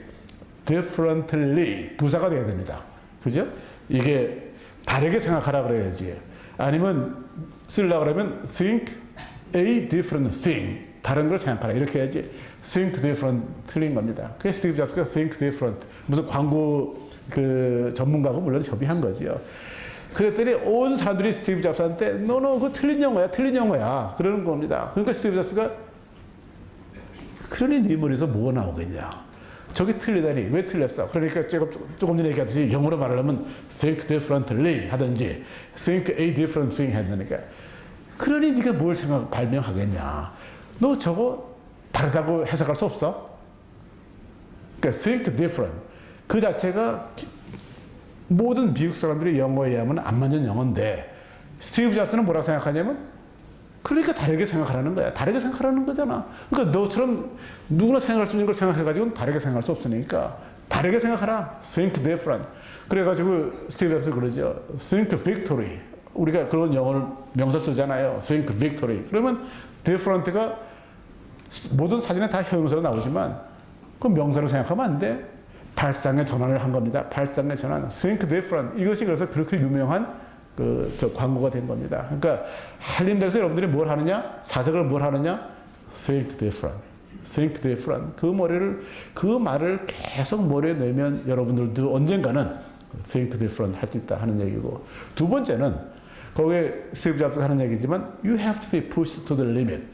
A: differently 부사가 돼야 됩니다. 그죠? 이게 다르게 생각하라 그래야지. 아니면 쓰려고 그러면 think a different thing, 다른 걸 생각하라 이렇게 해야지. think different 틀린 겁니다. 그래서 스티브 잡스가 think different, 무슨 광고 그 전문가하고 물론 협의한 거지요. 그랬더니 온 사람들이 스티브 잡스한테 너너 그거 틀린 영어야, 틀린 영어야 그러는 겁니다. 그러니까 스티브 잡스가 그러니 네 머리에서 뭐가 나오겠냐, 저게 틀리다니 왜 틀렸어? 그러니까 조금 전에 얘기했듯이 영어로 말하려면 think differently 하든지 think a different thing 했으니까, 그러니 네가 뭘 발명하겠냐, 너 저거 다르다고 해석할 수 없어? 그러니까 think different 그 자체가 모든 미국 사람들이 영어에 의하면 안 맞는 영어인데, 스티브 잡스는 뭐라고 생각하냐면 그러니까 다르게 생각하라는 거야. 다르게 생각하라는 거잖아. 그러니까 너처럼 누구나 생각할 수 있는 걸 생각해가지고 다르게 생각할 수 없으니까 다르게 생각하라. Think different. 그래가지고 스티브 잡스 그러죠. Think victory. 우리가 그런 영어를 명사 쓰잖아요. Think victory. 그러면 different가 모든 사진에 다 형용사로 나오지만 그 명사로 생각하면 안 돼. 발상의 전환을 한 겁니다. 발상의 전환. Think different. 이것이 그래서 그렇게 유명한 저 광고가 된 겁니다. 그러니까 한림대에서 여러분들이 뭘 하느냐? 사색을 뭘 하느냐? Think different. Think different. 그 말을 계속 머리에 넣으면 여러분들도 언젠가는 Think different 할 수 있다 하는 얘기고, 두 번째는 거기에 스티브 잡스가 하는 얘기지만 You have to be pushed to the limit.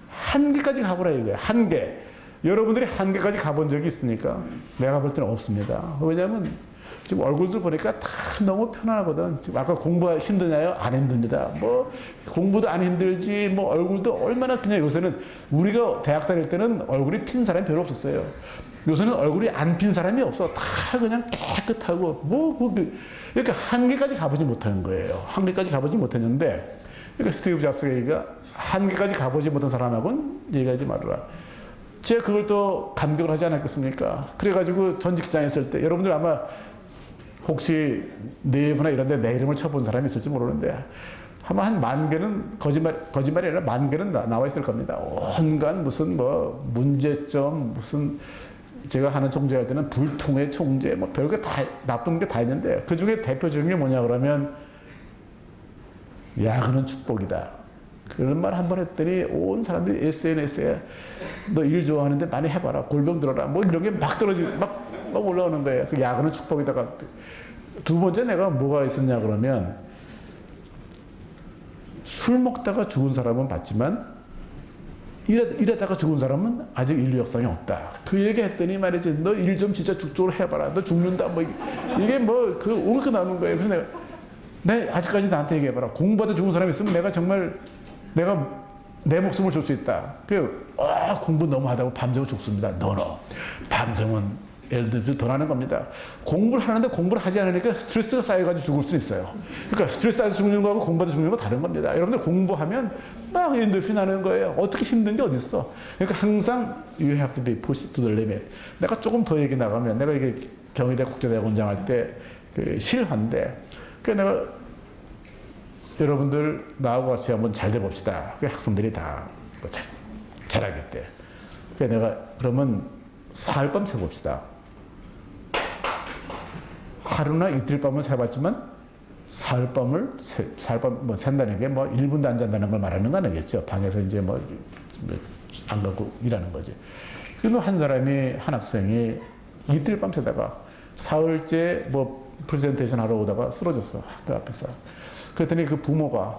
A: 한계까지 가보라 이거예요. 한계. 여러분들이 한계까지 가본 적이 있으니까 내가 볼 때는 없습니다. 왜냐하면 지금 얼굴들 보니까 다 너무 편안하거든. 지금 아까 공부 힘드냐요? 안 힘듭니다. 뭐 공부도 안 힘들지, 뭐 얼굴도 얼마나 그냥, 요새는 우리가 대학 다닐 때는 얼굴이 핀 사람이 별로 없었어요. 요새는 얼굴이 안 핀 사람이 없어. 다 그냥 깨끗하고 그러니까 한계까지 가보지 못한 거예요. 한계까지 가보지 못했는데, 그러니까 스티브 잡스가 얘기가 한계까지 가보지 못한 사람하고는 얘기하지 말아라. 제가 그걸 또 감격을 하지 않았겠습니까? 그래가지고 전 직장에 있을 때, 여러분들 아마 혹시 네이버나 이런 데 내 이름을 쳐본 사람이 있을지 모르는데 아마 한 10,000개는 거짓말이 아니라 10,000개는 나와 있을 겁니다. 온갖 무슨 뭐 문제점, 무슨 제가 하는 총재할 때는 불통의 총재, 뭐 별거 다 나쁜 게 다 있는데 그 중에 대표적인 게 뭐냐 그러면 야근은 축복이다. 그런 말 한 번 했더니 온 사람들이 SNS에 너 일 좋아하는데 많이 해봐라, 골병 들어라, 뭐 이런 게 막 막 올라오는 거예요. 그 야근은 축복이다가. 두 번째 내가 뭐가 있었냐 그러면, 술 먹다가 죽은 사람은 봤지만 일하다가 죽은 사람은 아직 인류 역사에 없다. 그 얘기 했더니 말이지, 너 일 좀 진짜 죽도록 해봐라, 너 죽는다, 뭐 이게 뭐 그 옳게 나오는 거예요. 그래서 내가 아직까지 나한테 얘기해봐라. 공부하다 죽은 사람이 있으면 내가 정말 내 목숨을 줄 수 있다. 공부 너무 하다고 밤새고 죽습니다. 너너 밤새면 예를 들어서 더 나는 겁니다. 공부를 하는데 공부를 하지 않으니까 스트레스가 쌓여가지고 죽을 수 있어요. 그러니까 스트레스 쌓여서 죽는 거하고 공부하다 죽는 거 다른 겁니다. 여러분들 공부하면 막 엔돌핀 나는 거예요. 어떻게 힘든 게 어디 있어? 그러니까 항상 you have to be pushed to the limit. 내가 조금 더 얘기 나가면, 내가 이게 경희대 국제대학원장 할 때 그 실화인데, 그러니까 내가 여러분들 나하고 같이 한번 잘 돼 봅시다. 학생들이 다 잘하겠대. 그래서 내가 그러면 사흘밤 새봅시다. 하루나 이틀 밤을 새봤지만 사흘밤 뭐 샌다는 게 뭐 1분도 안 잔다는 걸 말하는 건 아니겠죠. 방에서 이제 뭐 안 가고 일하는 거지. 그리고 한 학생이 이틀 밤 새다가 사흘째 뭐 프레젠테이션 하러 오다가 쓰러졌어. 학교 앞에서. 그랬더니 그 부모가,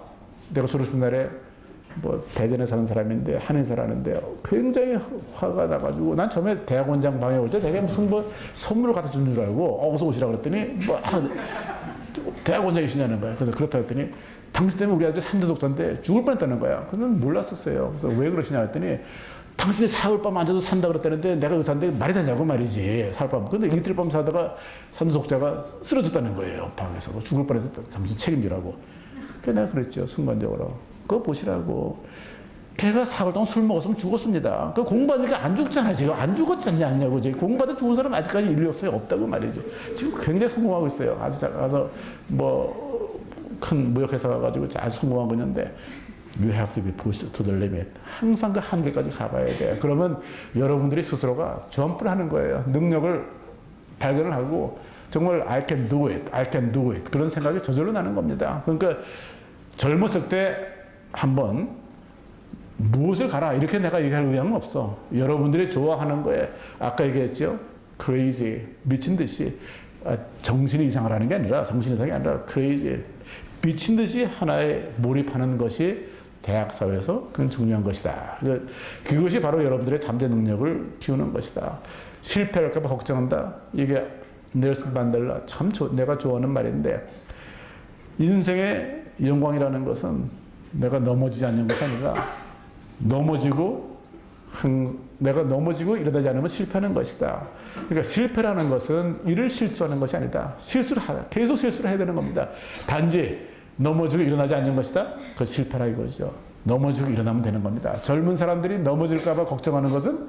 A: 내가 졸업식 날에 뭐 대전에 사는 사람인데 한인사라는데 굉장히 화가 나가지고, 난 처음에 대학원장 방에 올 때 내가 무슨 뭐 선물을 갖다 준 줄 알고 어서 오시라고 그랬더니 뭐 대학원장이시냐는 거야. 그래서 그렇다고 했더니 당신 때문에 우리 아들 3대 독자인데 죽을 뻔했다는 거야. 그건 몰랐었어요. 그래서 왜 그러시냐 했더니 당신이 사흘밤 앉아도 산다 그랬다는데 내가 의사인데 말이 되냐고 말이지. 사흘밤. 근데 이틀 밤 자다가 3대 독자가 쓰러졌다는 거예요. 방에서. 죽을 뻔했다. 당신 책임지라고. 그래서 내가 그랬죠. 순간적으로. 그거 보시라고. 걔가 사흘 동안 술 먹었으면 죽었습니다. 그 공부하니까 안 죽잖아. 지금 안 죽었지 않냐고. 공부하다 죽은 사람 아직까지 인류 역사에 없다고 말이죠. 지금 굉장히 성공하고 있어요. 아주 잘 가서 큰 무역회사 가가지고 아주 성공하고 있는데 You have to be pushed to the limit. 항상 그 한계까지 가봐야 돼. 그러면 여러분들이 스스로가 점프를 하는 거예요. 능력을 발견을 하고 정말 I can do it, I can do it 그런 생각이 저절로 나는 겁니다. 그러니까 젊었을 때 한번 무엇을 가라 이렇게 내가 얘기할 의향은 없어. 여러분들이 좋아하는 거에 아까 얘기했죠. crazy 미친 듯이 정신이 이상을 하는 게 아니라 정신 이상이 아니라 crazy 미친 듯이 하나에 몰입하는 것이 대학 사회에서 그건 중요한 것이다. 그것이 바로 여러분들의 잠재 능력을 키우는 것이다. 실패할까 봐 걱정한다. 이게 넬슨 만델라 참 내가 좋아하는 말인데 인생의 영광이라는 것은 내가 넘어지지 않는 것이 아니라 내가 넘어지고 일어나지 않으면 실패하는 것이다. 그러니까 실패라는 것은 일을 실수하는 것이 아니다. 계속 실수를 해야 되는 겁니다. 단지 넘어지고 일어나지 않는 것이다. 그건 실패라 이거죠. 넘어지고 일어나면 되는 겁니다. 젊은 사람들이 넘어질까 봐 걱정하는 것은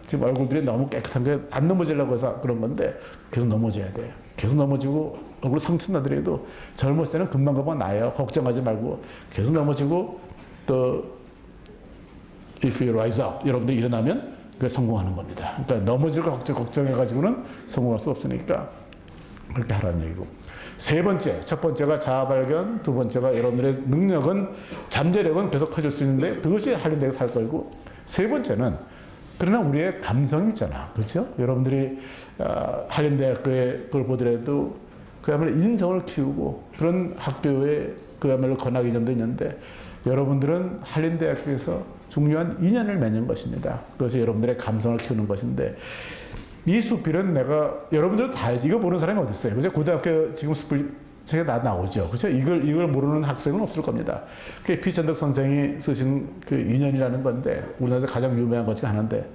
A: 지금 얼굴들이 너무 깨끗한 게 안 넘어지려고 해서 그런 건데 계속 넘어져야 돼요. 계속 넘어지고 얼굴 상처 나더라도 젊었을 때는 금방금방 나요. 걱정하지 말고 계속 넘어지고 또 If you rise up, 여러분들이 일어나면 그게 성공하는 겁니다. 그러니까 넘어질까 걱정해가지고는 성공할 수 없으니까 그렇게 하라는 얘기고. 세 번째, 첫 번째가 자아 발견, 두 번째가 여러분들의 능력은 잠재력은 계속 커질 수 있는데 그것이 한림대학에 살 거고, 세 번째는 그러나 우리의 감성이 있잖아, 그렇죠? 여러분들이 한림대학교에 그걸 보더라도 그야말로 인성을 키우고 그런 학교에 그야말로 건학 이점도 있는데 여러분들은 한림대학교에서 중요한 인연을 맺는 것입니다. 그것이 여러분들의 감성을 키우는 것인데 이 수필은 내가 여러분들 다 알지. 이거 모르는 사람이 어디 있어요? 그죠? 고등학교 지금 수필 책에 다 나오죠. 그렇죠? 이걸 모르는 학생은 없을 겁니다. 그게 피천덕 선생이 쓰신 그 인연이라는 건데 우리나라에서 가장 유명한 것 중에 하나인데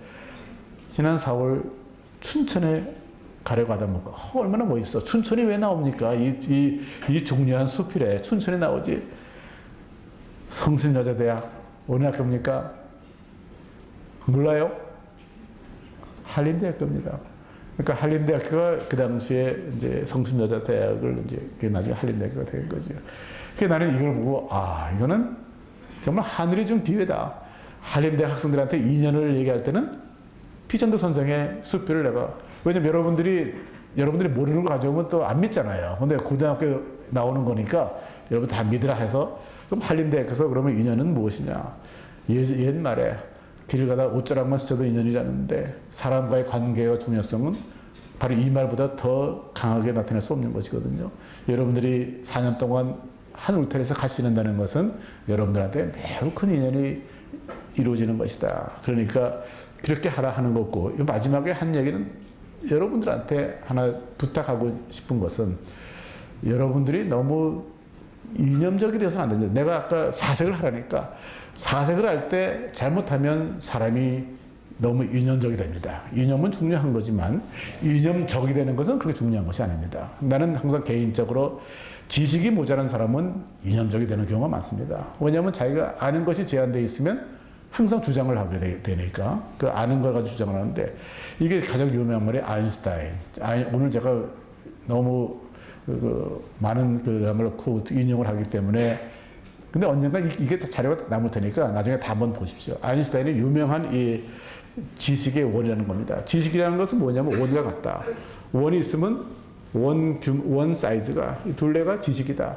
A: 지난 4월 춘천에 가려고 하다 보니까 얼마나 멋있어. 춘천이 왜 나옵니까? 이 중요한 수필에 춘천이 나오지. 성신여자대학 어느 학교입니까? 몰라요? 한림대학교입니다. 그러니까 한림대학교가 그 당시에 이제 성신여자대학을 이제 나중에 한림대학교가 된 거죠. 그래서 나는 이걸 보고 이거는 정말 하늘이 준 기회다. 한림대학 학생들한테 2년을 얘기할 때는 피천도 선생의 수필을 내가 왜냐면 여러분들이 모르는 거 가져오면 또 안 믿잖아요. 근데 고등학교 나오는 거니까 여러분 다 믿으라 해서 그럼 한림대학에서 그러면 인연은 무엇이냐? 옛말에 길 가다 옷자락만 스쳐도 인연이라는데 사람과의 관계의 중요성은 바로 이 말보다 더 강하게 나타낼 수 없는 것이거든요. 여러분들이 4년 동안 한 울타리에서 같이 지낸다는 것은 여러분들한테 매우 큰 인연이 이루어지는 것이다. 그러니까 그렇게 하라 하는 거고 마지막에 한 얘기는 여러분들한테 하나 부탁하고 싶은 것은 여러분들이 너무 이념적이 되어서는 안 된다. 내가 아까 사색을 하라니까 사색을 할 때 잘못하면 사람이 너무 이념적이 됩니다. 이념은 중요한 거지만 이념적이 되는 것은 그렇게 중요한 것이 아닙니다. 나는 항상 개인적으로 지식이 모자란 사람은 이념적이 되는 경우가 많습니다. 왜냐하면 자기가 아는 것이 제한되어 있으면 항상 주장을 하게 되니까 그 아는 걸 가지고 주장을 하는데 이게 가장 유명한 말이 아인슈타인. 오늘 제가 너무 많은 그야말로 코트 인용을 하기 때문에 근데 언젠가 이게 자료가 남을 테니까 나중에 다 한번 보십시오. 아인슈타인의 유명한 이 지식의 원이라는 겁니다. 지식이라는 것은 뭐냐면 원과 같다. 원이 있으면 원 사이즈가 이 둘레가 지식이다.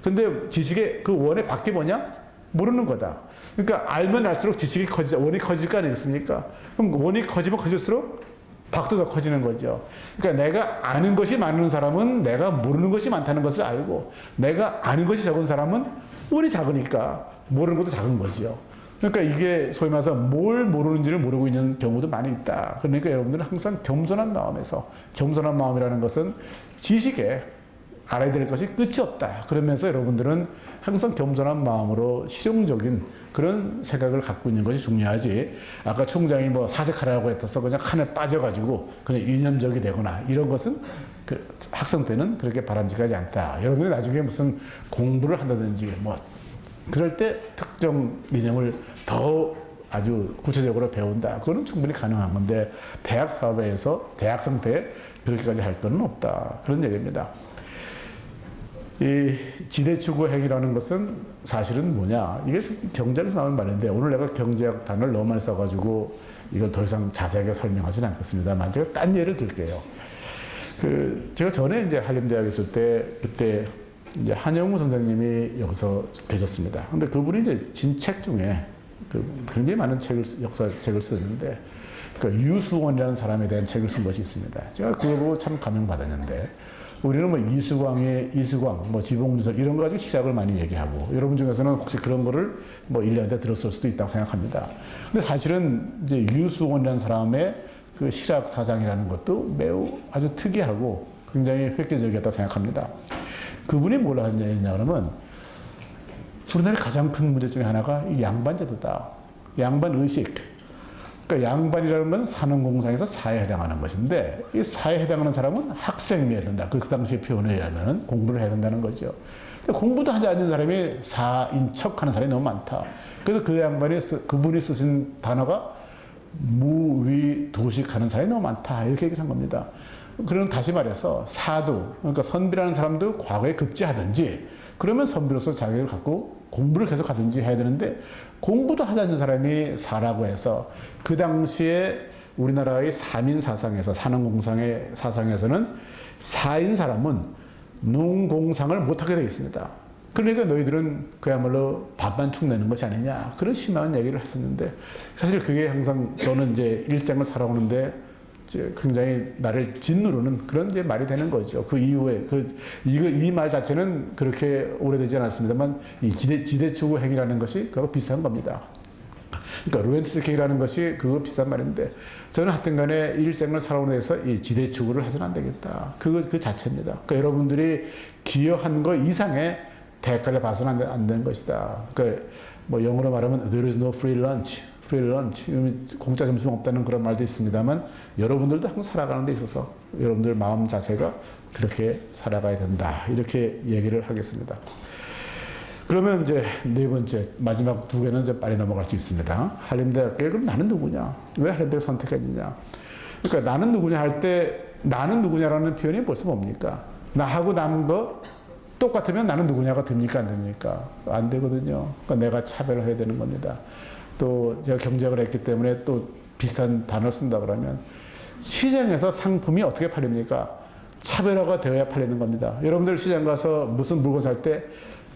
A: 근데 지식의 그 원의 밖이 뭐냐? 모르는 거다. 그러니까 알면 알수록 지식이 원이 커질 거 아니겠습니까? 그럼 원이 커지면 커질수록 밖도 더 커지는 거죠. 그러니까 내가 아는 것이 많은 사람은 내가 모르는 것이 많다는 것을 알고 내가 아는 것이 적은 사람은 원이 작으니까 모르는 것도 작은 거죠. 그러니까 이게 소위 말해서 뭘 모르는지를 모르고 있는 경우도 많이 있다. 그러니까 여러분들은 항상 겸손한 마음에서 겸손한 마음이라는 것은 지식에 알아야 될 것이 끝이 없다. 그러면서 여러분들은 항상 겸손한 마음으로 실용적인 그런 생각을 갖고 있는 것이 중요하지. 아까 총장이 뭐 사색하라고 했어서 그냥 칸에 빠져가지고 그냥 이념적이 되거나 이런 것은 그 학생 때는 그렇게 바람직하지 않다. 여러분이 나중에 무슨 공부를 한다든지 뭐 그럴 때 특정 이념을 더 아주 구체적으로 배운다. 그거는 충분히 가능한 건데 대학 사회에서 대학생 때 그렇게까지 할 건 없다. 그런 얘기입니다. 이 지대추구행위라는 것은 사실은 뭐냐? 이게 경제학에서 나오는 말인데 오늘 내가 경제학 단어를 너무 많이 써가지고 이걸 더 이상 자세하게 설명하지는 않겠습니다만 제가 딴 예를 들게요. 제가 전에 이제 한림대학에 있을 때 그때 이제 한영우 선생님이 여기서 계셨습니다. 근데 그분이 이제 진책 중에 굉장히 많은 역사책을 쓰는데 유수원이라는 사람에 대한 책을 쓴 것이 있습니다. 제가 그거 보고 참 감명받았는데 우리는 뭐 이수광, 뭐 지봉주설 이런 거 가지고 시작을 많이 얘기하고 여러분 중에서는 혹시 그런 거를 뭐 1년에 들었을 수도 있다고 생각합니다. 근데 사실은 이제 유수원이라는 사람의 그 실학 사상이라는 것도 매우 아주 특이하고 굉장히 획기적이었다고 생각합니다. 그분이 뭘 하냐 그러면 우리나라의 가장 큰 문제 중에 하나가 이 양반제도다. 양반의식. 그러니까 양반이라는 건 산업공상에서 사회에 해당하는 것인데 이 사회에 해당하는 사람은 학생이어야 된다. 그 당시의 표현에 의하면 공부를 해야 된다는 거죠. 공부도 하지 않는 사람이 사인척하는 사람이 너무 많다. 그래서 그 양반이 그분이 쓰신 단어가 무위도식하는 사람이 너무 많다. 이렇게 얘기를 한 겁니다. 그럼 다시 말해서 사도, 그러니까 선비라는 사람도 과거에 급제하든지 그러면 선비로서 자격을 갖고 공부를 계속 하든지 해야 되는데 공부도 하지 않는 사람이 사라고 해서 그 당시에 우리나라의 사민 사상에서 산업공상의 사상에서는 사인 사람은 농공상을 못하게 되어 있습니다. 그러니까 너희들은 그야말로 밥만 축내는 것이 아니냐 그런 심한 얘기를 했었는데 사실 그게 항상 저는 이제 일생을 살아오는데 굉장히 나를 짓누르는 그런 이제 말이 되는 거죠. 그 이후에 이 말 자체는 그렇게 오래되지 않았습니다만 이 지대추구 행위라는 것이 그거 비슷한 겁니다. 그러니까 루엔트스케이라는 것이 그거 비슷한 말인데 저는 하여튼간에 일생을 살아오는 데서 이 지대추구를 해서는 안 되겠다. 그 자체입니다. 그러니까 여러분들이 기여한 것 이상의 대가를 봐서는 안 되는 것이다. 그러니까 뭐 영어로 말하면 there is no free lunch. 공짜 점심 없다는 그런 말도 있습니다만 여러분들도 항상 살아가는 데 있어서 여러분들 마음 자세가 그렇게 살아가야 된다. 이렇게 얘기를 하겠습니다. 그러면 이제 네 번째, 마지막 두 개는 이제 빨리 넘어갈 수 있습니다. 한림대학교에 그럼 나는 누구냐? 왜 한림대학을 선택했느냐? 그러니까 나는 누구냐 할 때 나는 누구냐라는 표현이 벌써 뭡니까? 나하고 남은 거 똑같으면 나는 누구냐가 됩니까? 안 됩니까? 안 되거든요. 그러니까 내가 차별을 해야 되는 겁니다. 또 제가 경제학을 했기 때문에 또 비슷한 단어를 쓴다 그러면 시장에서 상품이 어떻게 팔립니까? 차별화가 되어야 팔리는 겁니다. 여러분들 시장 가서 무슨 물건 살 때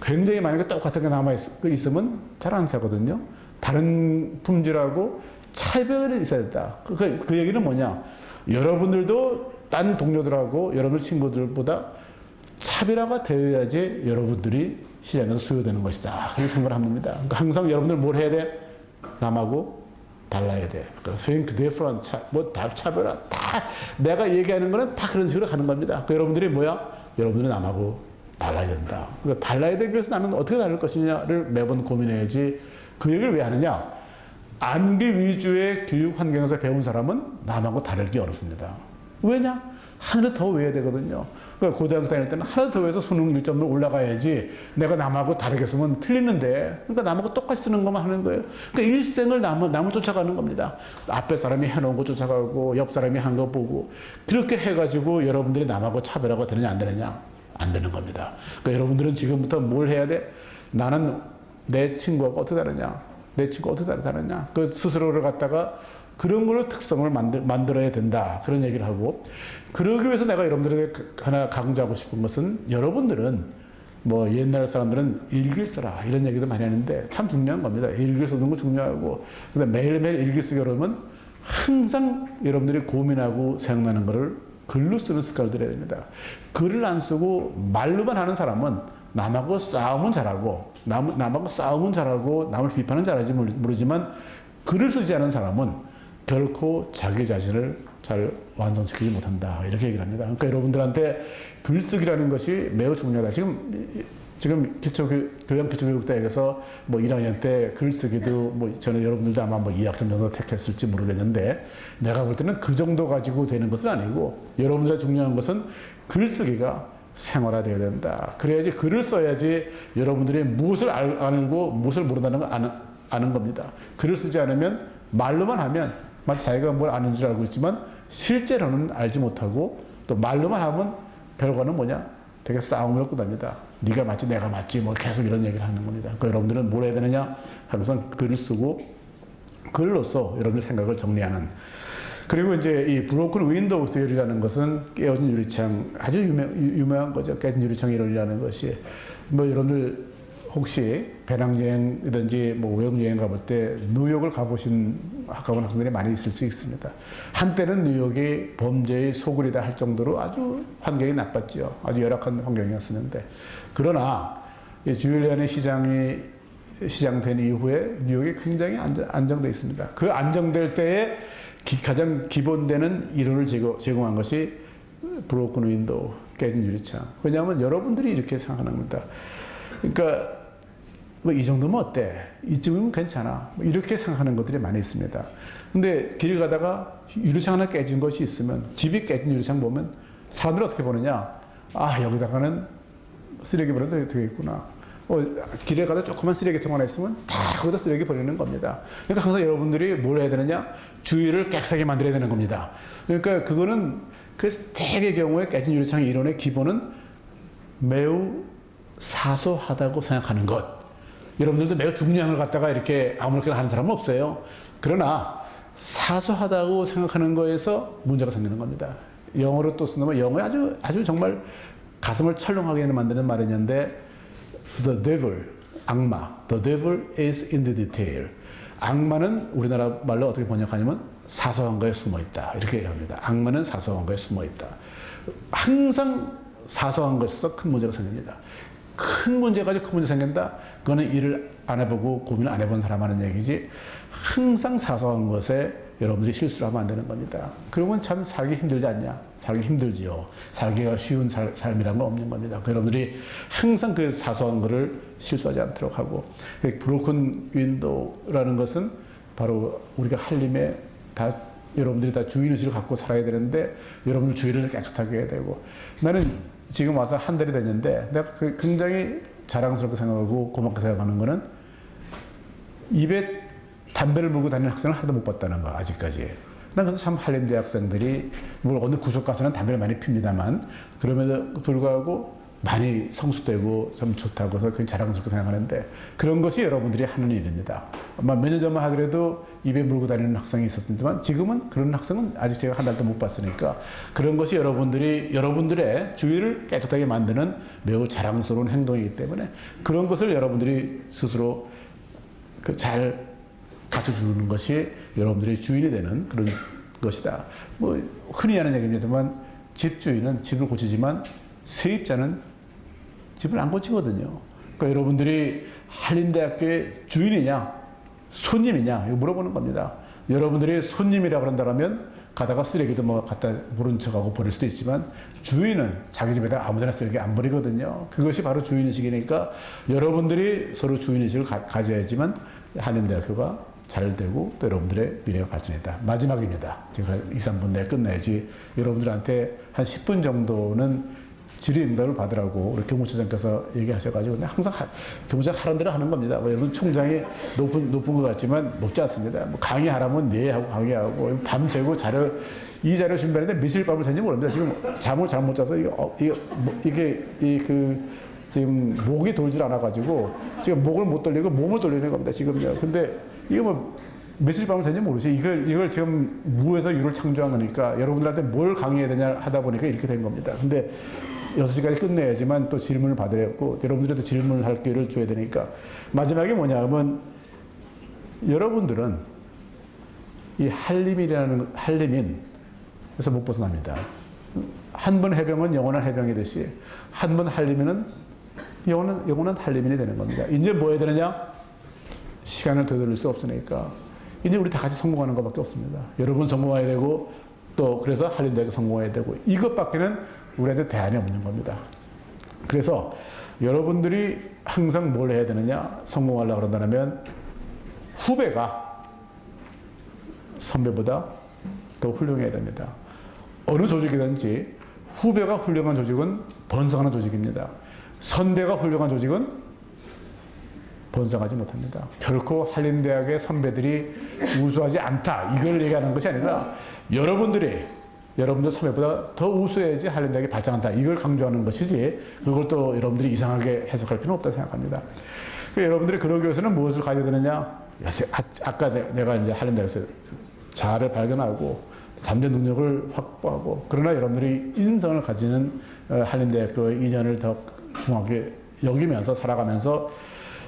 A: 굉장히 많은 게 똑같은 게 남아있으면 잘 안 사거든요. 다른 품질하고 차별이 있어야 된다. 그 얘기는 뭐냐? 여러분들도 딴 동료들하고 여러분 친구들보다 차별화가 되어야지 여러분들이 시장에서 수요되는 것이다. 그렇게 생각을 합니다. 그러니까 항상 여러분들 뭘 해야 돼? 남하고 달라야 돼. think different, 다 차별화, 다 내가 얘기하는 거는 다 그런 식으로 가는 겁니다. 여러분들이 뭐야? 여러분들이 남하고 달라야 된다. 그러니까 달라야 되기 위해서 나는 어떻게 다를 것이냐를 매번 고민해야지. 그 얘기를 왜 하느냐? 암기 위주의 교육 환경에서 배운 사람은 남하고 다르기 어렵습니다. 왜냐? 하나 더 외워야 되거든요. 그러니까 고등학교 다닐 때는 하나 더 외워서 수능 1점으로 올라가야지 내가 남하고 다르게 쓰면 틀리는데 그러니까 남하고 똑같이 쓰는 것만 하는 거예요. 그러니까 일생을 남을 쫓아가는 겁니다. 앞에 사람이 해놓은 거 쫓아가고 옆 사람이 한 거 보고 그렇게 해가지고 여러분들이 남하고 차별화가 되느냐 안 되느냐? 안 되는 겁니다. 그러니까 여러분들은 지금부터 뭘 해야 돼? 나는 내 친구하고 어떻게 다르냐? 내 친구가 어떻게 다르냐? 그 스스로를 갖다가 그런 걸로 특성을 만들어야 된다. 그런 얘기를 하고 그러기 위해서 내가 여러분들에게 하나 강조하고 싶은 것은 여러분들은 뭐 옛날 사람들은 일기를 써라 이런 얘기도 많이 하는데 참 중요한 겁니다. 일기를 쓰는 거 중요하고 근데 매일매일 일기 쓰기 어려우면 항상 여러분들이 고민하고 생각나는 거를 글로 쓰는 습관을 들여야 됩니다. 글을 안 쓰고 말로만 하는 사람은 남하고 싸움은 잘하고 남하고 싸움은 잘하고 남을 비판은 잘하지 모르지만 글을 쓰지 않은 사람은 결코 자기 자신을 잘 완성시키지 못한다. 이렇게 얘기를 합니다. 그러니까 여러분들한테 글쓰기라는 것이 매우 중요하다. 지금 교양 기초교육대학에서 뭐 1학년 때 글쓰기도 뭐 저는 여러분들도 아마 뭐 2학점 정도 택했을지 모르겠는데 내가 볼 때는 그 정도 가지고 되는 것은 아니고 여러분들의 중요한 것은 글쓰기가 생활화되어야 된다. 그래야지 글을 써야지 여러분들이 무엇을 알고 무엇을 모른다는 걸 아는 겁니다. 글을 쓰지 않으면 말로만 하면 마치 자기가 뭘 아는 줄 알고 있지만 실제로는 알지 못하고 또 말로만 하면 결과는 뭐냐? 되게 싸움을 얻고 답니다. 네가 맞지 내가 맞지 뭐 계속 이런 얘기를 하는 겁니다. 그러니까 여러분들은 뭘 해야 되느냐? 항상 글을 쓰고 글로써 여러분들 생각을 정리하는. 그리고 이제 이 브로큰 윈도우 세율이라는 것은 깨어진 유리창 아주 유명한 거죠. 깨진 유리창 이론이라는 것이 뭐 여러분들 혹시 배낭여행이든지 뭐 외국여행 가볼 때 뉴욕을 가본 학생들이 많이 있을 수 있습니다. 한때는 뉴욕이 범죄의 소굴이다 할 정도로 아주 환경이 나빴죠. 아주 열악한 환경이었었는데 그러나 주일리안의 시장된 이후에 뉴욕이 굉장히 안정되어 있습니다. 그 안정될 때에 가장 기본되는 이론을 제공한 것이 브로큰 윈도우, 깨진 유리창. 왜냐하면 여러분들이 이렇게 생각하는 겁니다. 그러니까 뭐 이 정도면 어때? 이쯤이면 괜찮아. 뭐 이렇게 생각하는 것들이 많이 있습니다. 근데 길 가다가 유리창 하나 깨진 것이 있으면 집이 깨진 유리창 보면 사람들이 어떻게 보느냐? 아 여기다가는 쓰레기 버려도 되겠구나. 길에 가다 조그만 쓰레기통 하나 있으면 다 거기다 쓰레기 버리는 겁니다. 그러니까 항상 여러분들이 뭘 해야 되느냐? 주위를 깨끗하게 만들어야 되는 겁니다. 그러니까 그거는 그 대개의 경우에 깨진 유리창 이론의 기본은 매우 사소하다고 생각하는 것. 여러분들도 매우 중요한 걸 갖다가 이렇게 아무렇게나 하는 사람은 없어요. 그러나 사소하다고 생각하는 거에서 문제가 생기는 겁니다. 영어로 또 쓴다면 영어에 아주 정말 가슴을 철렁하게 만드는 말이 있는데 The devil, 악마. The devil is in the detail. 악마는 우리나라 말로 어떻게 번역하냐면 사소한 거에 숨어 있다. 이렇게 얘기합니다. 악마는 사소한 거에 숨어 있다. 항상 사소한 것에서 큰 문제가 생깁니다. 큰 문제 가지고 큰 문제 생긴다? 그거는 일을 안 해보고 고민을 안 해본 사람 하는 얘기지. 항상 사소한 것에 여러분들이 실수를 하면 안 되는 겁니다. 그러면 참 살기 힘들지 않냐? 살기 힘들지요. 살기가 쉬운 삶이란 건 없는 겁니다. 여러분들이 항상 그 사소한 거를 실수하지 않도록 하고 브로큰 윈도우라는 것은 바로 우리가 한림에 다 여러분들이 다 주인의식을 갖고 살아야 되는데 여러분들 주의를 깨끗하게 해야 되고 나는 지금 와서 한 달이 됐는데 내가 굉장히 자랑스럽게 생각하고 고맙게 생각하는 거는 입에 담배를 물고 다니는 학생을 하나도 못 봤다는 거 아직까지. 난 그래서 참 한림대 학생들이 뭐 어느 구석 가서는 담배를 많이 핍니다만 그럼에도 불구하고 많이 성숙되고 좀 좋다고 해서 그냥 자랑스럽게 생각하는데 그런 것이 여러분들이 하는 일입니다. 아마 몇 년 전만 하더라도 입에 물고 다니는 학생이 있었지만 지금은 그런 학생은 아직 제가 한 달도 못 봤으니까 그런 것이 여러분들의 주위를 깨끗하게 만드는 매우 자랑스러운 행동이기 때문에 그런 것을 여러분들이 스스로 잘 갖춰주는 것이 여러분들의 주인이 되는 그런 것이다. 뭐 흔히 하는 얘기입니다만 집주인은 집을 고치지만 세입자는 집을 안 고치거든요. 그러니까 여러분들이 한림대학교의 주인이냐 손님이냐 이거 물어보는 겁니다. 여러분들이 손님이라고 한다면 가다가 쓰레기도 뭐 갖다 모른 척하고 버릴 수도 있지만 주인은 자기 집에다 아무데나 쓰레기 안 버리거든요. 그것이 바로 주인의식이니까 여러분들이 서로 주인의식을 가져야지만 한림대학교가 잘 되고 또 여러분들의 미래가 발전했다. 마지막입니다. 제가 2, 3분 내에 끝내야지. 여러분들한테 한 10분 정도는 질의응답을 받으라고 우리 교무처장께서 얘기하셔가지고 항상 교무처장 하는 대로 하는 겁니다. 뭐 여러분 총장이 높은 것 같지만 높지 않습니다. 뭐 강의하라면 네 하고 강의하고 밤새고 이 자료 준비하는데 며칠 밤을 샜는지 모릅니다. 지금 잠을 잘못 자서 지금 목이 돌질 않아가지고 지금 목을 못 돌리고 몸을 돌리는 겁니다. 지금요. 근데 이거 뭐 며칠 밤을 샜는지 모르죠. 이걸 지금 무에서 유를 창조한 거니까 여러분들한테 뭘 강의해야 되냐 하다 보니까 이렇게 된 겁니다. 근데 6시까지 끝내야지만 또 질문을 받아야 했고 여러분들한테 질문을 할 기회를 줘야 되니까 마지막에 뭐냐 하면 여러분들은 이 한림인에서 못 벗어납니다. 한 번 해병은 영원한 해병이듯이 한 번 한림인은 영원한 한림인이 되는 겁니다. 이제 뭐 해야 되느냐? 시간을 되돌릴 수 없으니까 이제 우리 다 같이 성공하는 것밖에 없습니다. 여러분 성공해야 되고 또 그래서 한림대학에 성공해야 되고 이것밖에는 우리한테 대안이 없는 겁니다. 그래서 여러분들이 항상 뭘 해야 되느냐 성공하려고 그런다면 후배가 선배보다 더 훌륭해야 됩니다. 어느 조직이든지 후배가 훌륭한 조직은 번성하는 조직입니다. 선배가 훌륭한 조직은 번성하지 못합니다. 결코 한림대학의 선배들이 우수하지 않다 이걸 얘기하는 것이 아니라 여러분들 선배보다 더 우수해야지 한림대학이 발전한다 이걸 강조하는 것이지 그걸 또 여러분들이 이상하게 해석할 필요는 없다고 생각합니다. 여러분들이 그러기 위해서는 무엇을 가져야 되느냐? 아까 내가 이제 한림대학에서 자아를 발견하고 잠재 능력을 확보하고 그러나 여러분들이 인성을 가지는 한림대학교의 인연을 더 중요하게 여기면서 살아가면서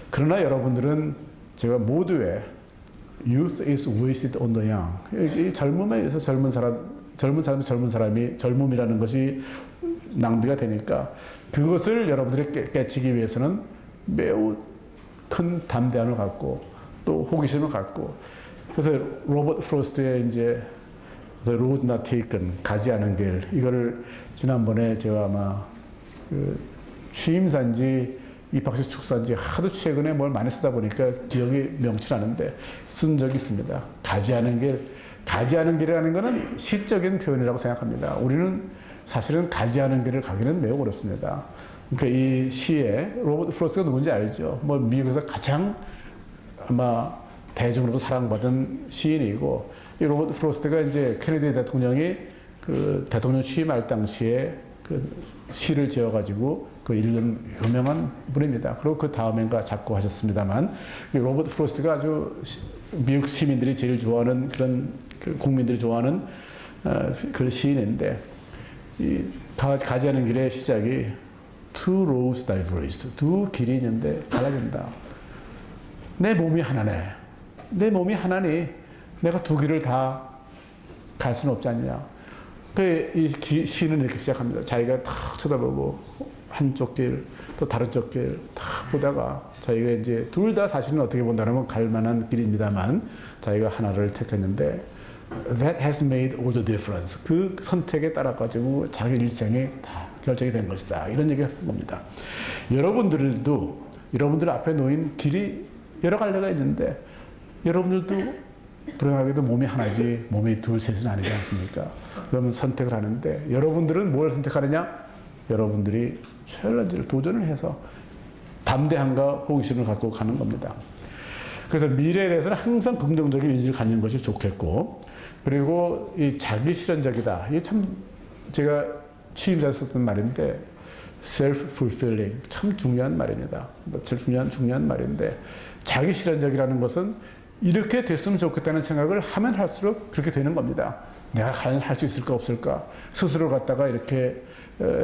A: 그러나 여러분들은 제가 모두의 youth is wasted on the young 이 젊음에 의해서 젊은 사람이 젊음이라는 것이 낭비가 되니까 그것을 여러분들이 깨치기 위해서는 매우 큰 담대함을 갖고 또 호기심을 갖고 그래서 로버트 프로스트의 이제 The Road Not Taken 가지 않은 길 이거를 지난번에 제가 아마 그 취임사인지 입학식 축사인지 하도 최근에 뭘 많이 쓰다 보니까 기억이 명치 않은데 쓴 적이 있습니다. 가지 않은 길이라는 것은 시적인 표현이라고 생각합니다. 우리는 사실은 가지 않은 길을 가기는 매우 어렵습니다. 그러니까 이 시에 로버트 프로스트가 누군지 알죠? 뭐 미국에서 가장 아마 대중으로도 사랑받은 시인이고 이 로버트 프로스트가 이제 케네디 대통령이 그 대통령 취임할 당시에 그 시를 지어가지고 그 읽은 유명한 분입니다. 그리고 그 다음엔가 작곡하셨습니다만 이 로버트 프로스트가 아주 미국 시민들이 제일 좋아하는 그런 그 국민들이 좋아하는 그 시인인데 이 가지 않은 길의 시작이 Two roads diverged. 두 길이 있는데 갈라진다. 내 몸이 하나네. 내 몸이 하나니 내가 두 길을 다 갈 수는 없지 않냐. 이 시는 이렇게 시작합니다. 자기가 탁 쳐다보고 한쪽 길, 또 다른 쪽 길 탁 보다가 자기가 이제 둘 다 사실은 어떻게 본다면 갈 만한 길입니다만 자기가 하나를 택했는데 That has made all the difference. 그 선택에 따라 가지고 자기 일생이 다 결정이 된 것이다. 이런 얘기를 하는 겁니다. 여러분들도 여러분들 앞에 놓인 길이 여러 갈래가 있는데 여러분들도 불행하게도 몸이 하나지 몸이 둘 셋은 아니지 않습니까? 그러면 선택을 하는데 여러분들은 뭘 선택하느냐? 여러분들이 챌린지를 도전을 해서 담대함과 호기심을 갖고 가는 겁니다. 그래서 미래에 대해서는 항상 긍정적인 의지를 갖는 것이 좋겠고 그리고 이 자기 실현적이다. 이게 참 제가 취임자에 썼던 말인데 self-fulfilling 참 중요한 말입니다. 중요한 말인데 자기 실현적이라는 것은 이렇게 됐으면 좋겠다는 생각을 하면 할수록 그렇게 되는 겁니다. 내가 과연 할 수 있을까 없을까 스스로 갖다가 이렇게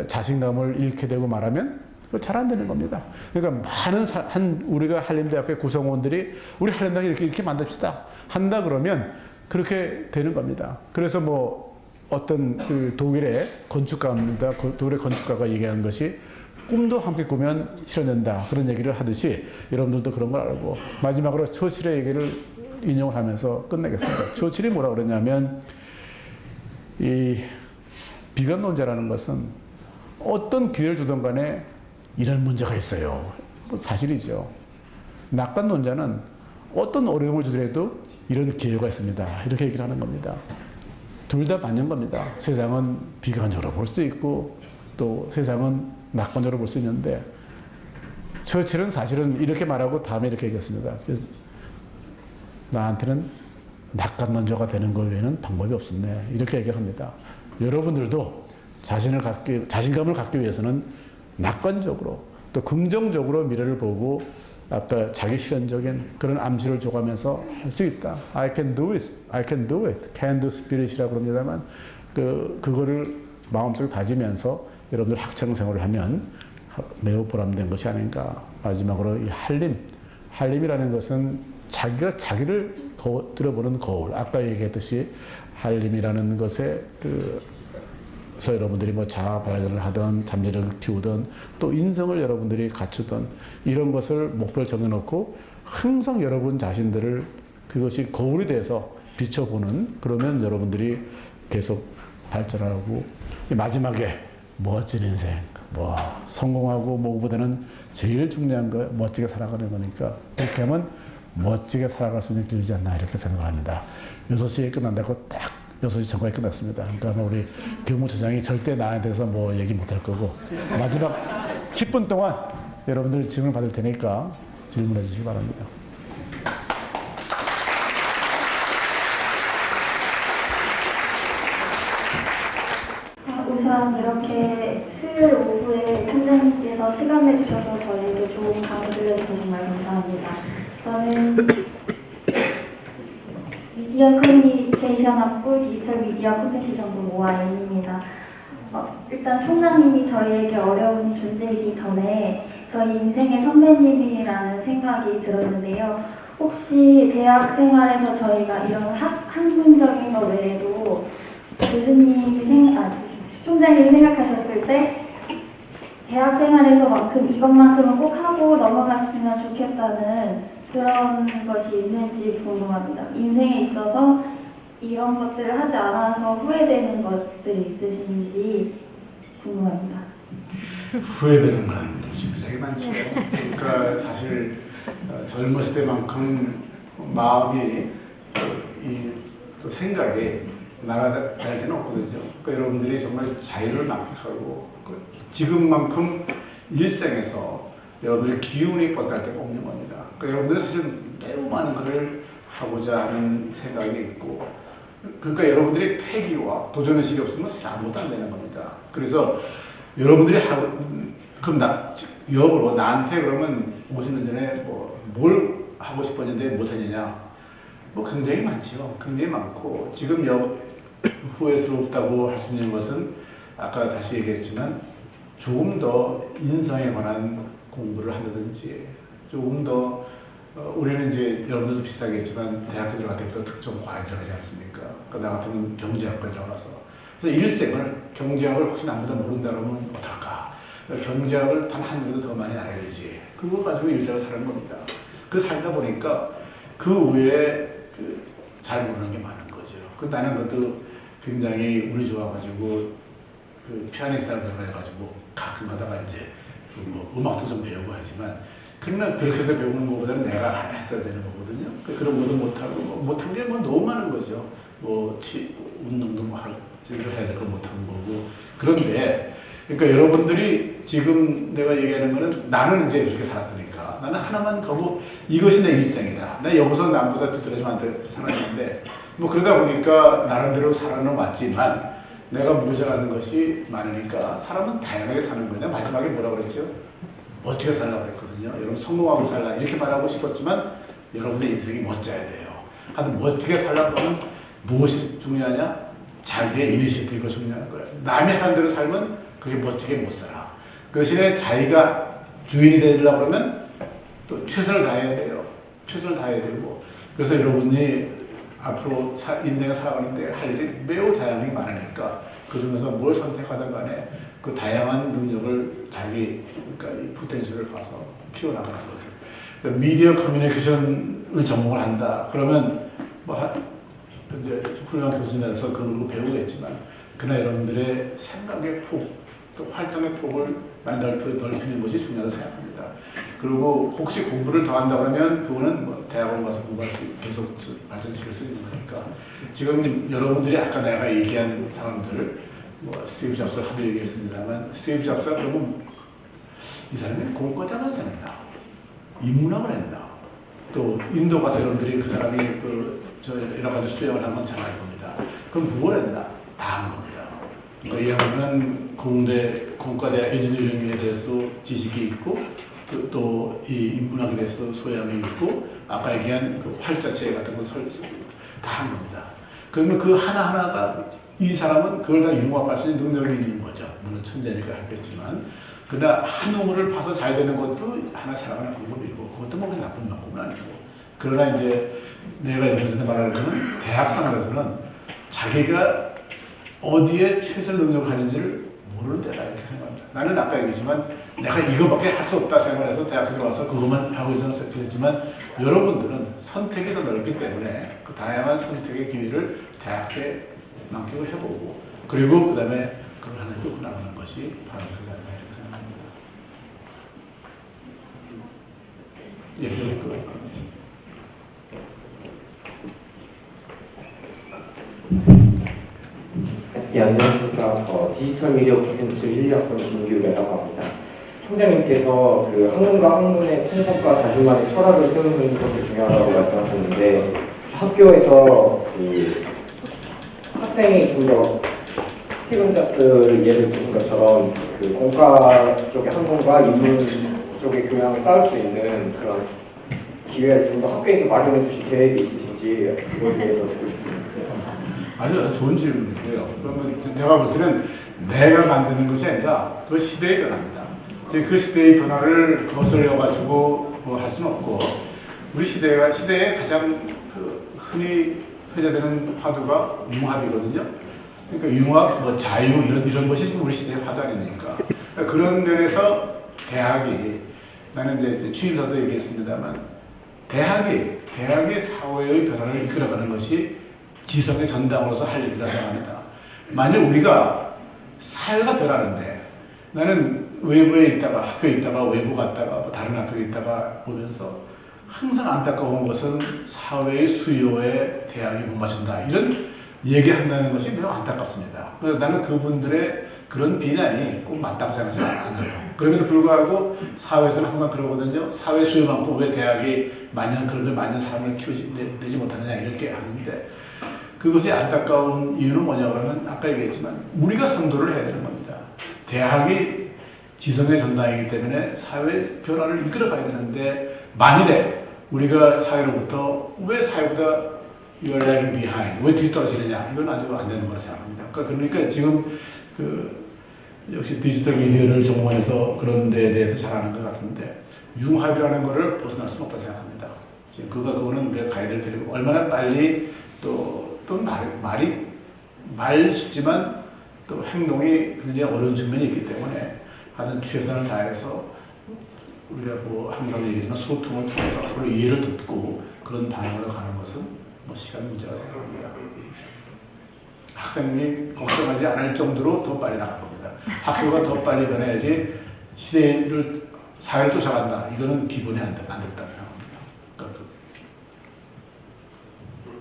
A: 자신감을 잃게 되고 말하면 잘 안 되는 겁니다. 그러니까 많은 우리가 한림대학교 구성원들이 우리 한림대학을 이렇게 만듭시다 한다 그러면 그렇게 되는 겁니다. 그래서 뭐 어떤 그 독일의 건축가입니다. 독일의 건축가가 얘기하는 것이 꿈도 함께 꾸면 실현된다. 그런 얘기를 하듯이 여러분들도 그런 걸 알고 마지막으로 처칠의 얘기를 인용을 하면서 끝내겠습니다. 처칠이 뭐라 그러냐면 이 비관론자라는 것은 어떤 기회를 주던 간에 이런 문제가 있어요. 뭐 사실이죠. 낙관론자는 어떤 어려움을 주더라도 이런 기회가 있습니다. 이렇게 얘기를 하는 겁니다. 둘 다 맞는 겁니다. 세상은 비관적으로 볼 수도 있고 또 세상은 낙관적으로 볼 수 있는데 처칠은 사실은 이렇게 말하고 다음에 이렇게 얘기했습니다. 나한테는 낙관론자가 되는 것 외에는 방법이 없었네. 이렇게 얘기를 합니다. 여러분들도 자신감을 갖기 위해서는 낙관적으로 또 긍정적으로 미래를 보고 아까 자기 실현적인 그런 암시를 줘가면서 할 수 있다. I can do it. I can do it. can do spirit이라고 합니다만 그거를 마음속에 다지면서 여러분들 학창생활을 하면 매우 보람된 것이 아닌가. 마지막으로 이 한림이라는 것은 자기가 자기를 들어보는 거울. 아까 얘기했듯이 한림이라는 것에 그래서 여러분들이 뭐 자아 발전을 하든 잠재력을 키우든 또 인성을 여러분들이 갖추든 이런 것을 목표를 정해놓고 항상 여러분 자신들을 그것이 거울이 돼서 비춰보는 그러면 여러분들이 계속 발전하고 마지막에 멋진 인생, 뭐 성공하고 뭐보다는 제일 중요한 거 멋지게 살아가는 거니까 그렇게 하면 멋지게 살아갈 수 있는 길이지 않나 이렇게 생각합니다. 6시에 끝난다고 딱 6시 전까지 끝났습니다. 그러니까 우리 교무처장이 절대 나에 대해서 뭐 얘기 못할 거고 마지막 10분 동안 여러분들 질문 받을 테니까 질문해 주시기 바랍니다.
B: 우선 이렇게 수요일 오후에 총장님께서 시간 내주셔서 저에게 좋은 강의 들려주셔서 정말 감사합니다. 저는 미디어 커뮤니케이션 학부 디지털 미디어 콘텐츠 전공 오아인입니다. 일단 총장님이 저희에게 어려운 존재이기 전에 저희 인생의 선배님이라는 생각이 들었는데요. 혹시 대학 생활에서 저희가 이런 학문적인 것 외에도 총장님이 생각하셨을 때 대학 생활에서만큼 이것만큼은 꼭 하고 넘어갔으면 좋겠다는 그런 것이 있는지 궁금합니다. 인생에 있어서 이런 것들을 하지 않아서 후회되는 것들이 있으신지 궁금합니다.
A: 후회되는 건 무지무지하게 많죠. 그러니까 사실 젊었을 때만큼 마음이 또 생각이 나갈 때는 없거든요. 그러니까 여러분들이 정말 자유를 만끽하고 지금만큼 일생에서 여러분들의 기운이 뻗갈 때가 없는 겁니다. 그러니까 여러분들이 사실 매우 많은 것을 하고자 하는 생각이 있고 그러니까 여러분들이 패기와 도전의식이 없으면 사실 아무것도 안 되는 겁니다. 그래서 여러분들이 역으로 나한테 그러면 50년 전에 뭘 하고 싶었는데 못했느냐 굉장히 많죠. 굉장히 많고 지금 후회스럽다고 할 수 있는 것은 아까 다시 얘기했지만 조금 더 인성에 관한 공부를 한다든지 조금 더 우리는 이제 여러분들도 비슷하게 했지만 대학교 들어갈 때부터 특정 과에 들어가지 않습니까? 나 같은 경우는 경제학과 들어가서 그래서 일생을 경제학을 혹시 나보다 모른다 그러면 어떨까? 경제학을 단 한 명도 더 많이 알아야 되지. 그거 가지고 일생을 사는 겁니다. 그 살다 보니까 그 외에 잘 모르는 게 많은 거죠. 나는 그것도 굉장히 운이 좋아가지고 피아니스트라고 해가지고 가끔 가다가 이제 음악도 좀 배우고 하지만 그러나 그렇게 해서 배우는 것보다는 내가 했어야 되는 거거든요. 그런 것도 못하고 못한 게 너무 많은 거죠. 운동도 해야 될 거 못한 거고. 그런데 그러니까 여러분들이 지금 내가 얘기하는 거는 나는 이제 이렇게 살았으니까 나는 하나만 거고 이것이 내 일생이다. 나 여기서 남보다 두드러지면 안 돼. 살았는데 그러다 보니까 나름대로 살아는 왔지만 내가 모자라는 것이 많으니까 사람은 다양하게 사는 거냐. 마지막에 뭐라 그랬죠? 멋지게 살라고 그랬거든요. 여러분 성공하고 살라 이렇게 말하고 싶었지만 여러분의 인생이 멋져야 돼요. 하여튼 멋지게 살라고 하면 무엇이 중요하냐? 자기의 이니시티브가 중요한 거예요. 남이 하는 대로 살면 그게 멋지게 못 살아. 그 대신에 자기가 주인이 되려고 그러면 또 최선을 다해야 돼요. 최선을 다해야 되고. 그래서 여러분이 앞으로 인생을 살아가는데 할 일이 매우 다양하게 많으니까 그 중에서 뭘 선택하든 간에 그 다양한 능력을 그러니까 이 포텐셜을 봐서 키워나가는 거죠. 그러니까 미디어 커뮤니케이션을 전공을 한다. 그러면 이제 훌륭한 교수님에서 그걸 배우겠지만 그러나 여러분들의 생각의 폭, 또 활동의 폭을 많이 넓히는 것이 중요하다고 생각합니다. 그리고 혹시 공부를 더 한다 그러면 그거는 대학원 가서 공부할 수 계속 발전시킬 수 있는 거니까 지금 여러분들이 아까 내가 얘기한 사람들 스티브 잡스를 하도 얘기했습니다만 스티브 잡스가 그러면 이 사람이 공과장을 했나 인문학을 했나 또 인도 가서 여러분들이 그 사람이 여러 가지 수행을 한 건 잘 알 겁니다. 그럼 뭘 했나? 다 한 겁니다. 그러니까 이 양반은 공과대 엔지니어링에 대해서도 지식이 있고 또 이 인문학에 대해서 소양이 있고 아까 얘기한 그 활자체 같은 거 다 한 겁니다. 그러면 그 하나하나가 이 사람은 그걸 다 융합할 수 있는 능력이 있는 거죠. 물론 천재니까 하겠지만 그러나 한 우물을 파서 잘 되는 것도 하나 살아가는 방법이고 그것도 뭐 나쁜 방법은 아니고 그러나 이제 내가 예전에 말하는 거는 대학 생활에서는 자기가 어디에 최선의 능력을 가진지를 모르는 데다 이렇게 생각합니다. 나는 아까 얘기했지만 내가 이거밖에 할 수 없다 생각해서 대학 들어와서 그것만 하고 있었지만 여러분들은 선택이 더 넓기 때문에 그 다양한 선택의 기회를 대학 때 만큼을 해보고 그리고 그 다음에 그걸 하나 끌고 나가는 것이 바로 그거 아닌가 이렇게 생각합니다. 예, 그
C: 네, 안녕하십니까. 디지털 미디어 콘텐츠 1학번 김규래라고 합니다. 총장님께서 그 학문과 학문의 분석과 자신만의 철학을 세우는 것이 중요하다고 말씀하셨는데 학교에서 그 학생이 좀 더 스티븐 잡스를 예를 드신 것처럼 그 공과 쪽의 학문과 인문 쪽의 교양을 쌓을 수 있는 그런 기회를 좀 더 학교에서 마련해 주실 계획이 있으신지 그거에 대해서 듣고 싶습니다.
A: 아주 좋은 질문이고요. 그러면 내가 볼 때는 내가 만드는 것이 아니라 그 시대의 변화입니다. 이제 그 시대의 변화를 거슬려가지고 뭐 할 수는 없고 우리 시대에 가장 흔히 회자되는 화두가 융합이거든요. 그러니까 융합, 뭐 자유 이런 것이 지금 우리 시대의 화두 아닙니까? 그러니까 그런 면에서 대학이 나는 이제 취임서도 얘기했습니다만 대학이 사회의 변화를 이끌어가는 것이 지성의 전당으로서 할 일이라고 생각합니다. 만약 우리가 사회가 변하는데 나는 외부에 있다가 학교에 있다가 외부 갔다가 뭐 다른 학교에 있다가 보면서 항상 안타까운 것은 사회의 수요에 대학이 못 맞춘다 이런 얘기한다는 것이 매우 안타깝습니다. 그래서 나는 그분들의 그런 비난이 꼭 맞다고 생각하지 않아요. 그럼에도 불구하고 사회에서는 항상 그러거든요. 사회 수요 많고 왜 대학이 많은 사람을 내지 못하느냐 이렇게 하는데 그것이 안타까운 이유는 뭐냐면 아까 얘기했지만 우리가 선도를 해야 되는 겁니다. 대학이 지성의 전당이기 때문에 사회 변화를 이끌어가야 되는데 만일에 우리가 사회로부터 왜 사회보다 you are lagging behind 왜 뒤떨어지느냐 이건 아주 안 되는 거라 생각합니다. 그러니까 지금 역시 디지털 미디어를 전공해서 그런 데에 대해서 잘 아는 것 같은데 융합이라는 것을 벗어날 수는 없다고 생각합니다. 지금 그거는 우리가 가야 될 테고 얼마나 빨리 또 말이 쉽지만 또 행동이 굉장히 어려운 측면이 있기 때문에 하는 최선을 다해서 우리가 뭐 항상 얘기하지만 소통을 통해서 서로 이해를 돕고 그런 방향으로 가는 것은 뭐 시간 문제라고 생각합니다. 학생이 걱정하지 않을 정도로 더 빨리 나갈 겁니다. 학교가 더 빨리 변해야지 사회를 쫓아간다. 이거는 기본이 안 됐다고 생각합니다.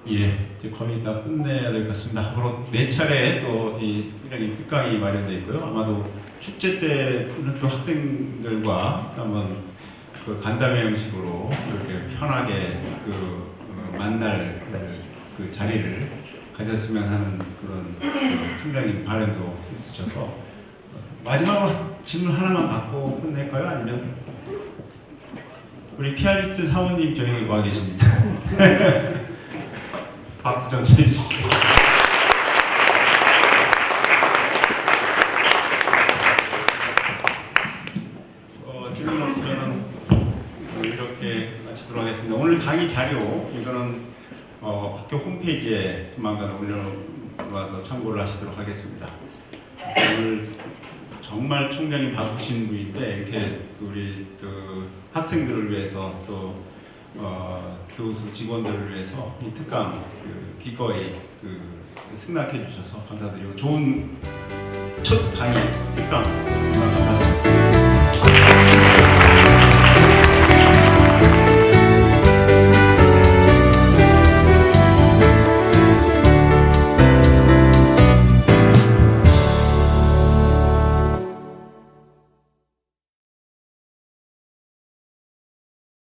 D: 예, 이제 거의 다 끝내야 될 것 같습니다. 앞으로 4차례 또 이 특강이 마련되어 있고요. 아마도 축제 때는 또 학생들과 한번 그 간담회 형식으로 이렇게 편하게 만날 그 자리를 가졌으면 하는 그런 총장님 바람도 있으셔서 마지막으로 질문 하나만 받고 끝낼까요? 아니면 우리 피아니스트 사모님 저희 와 계십니다. 박수 좀 쳐주시죠. 질문 없으면 이렇게 마치도록 하겠습니다. 오늘 강의 자료 이거는 학교 홈페이지에 조만간 올려놔서 참고를 하시도록 하겠습니다. 오늘 정말 총장님 바쁘신 분인데 이렇게 우리 학생들을 위해서 또 교수 직원들을 위해서 이 특강 기꺼이 승낙해 주셔서 감사드리고 좋은 첫 강의 특강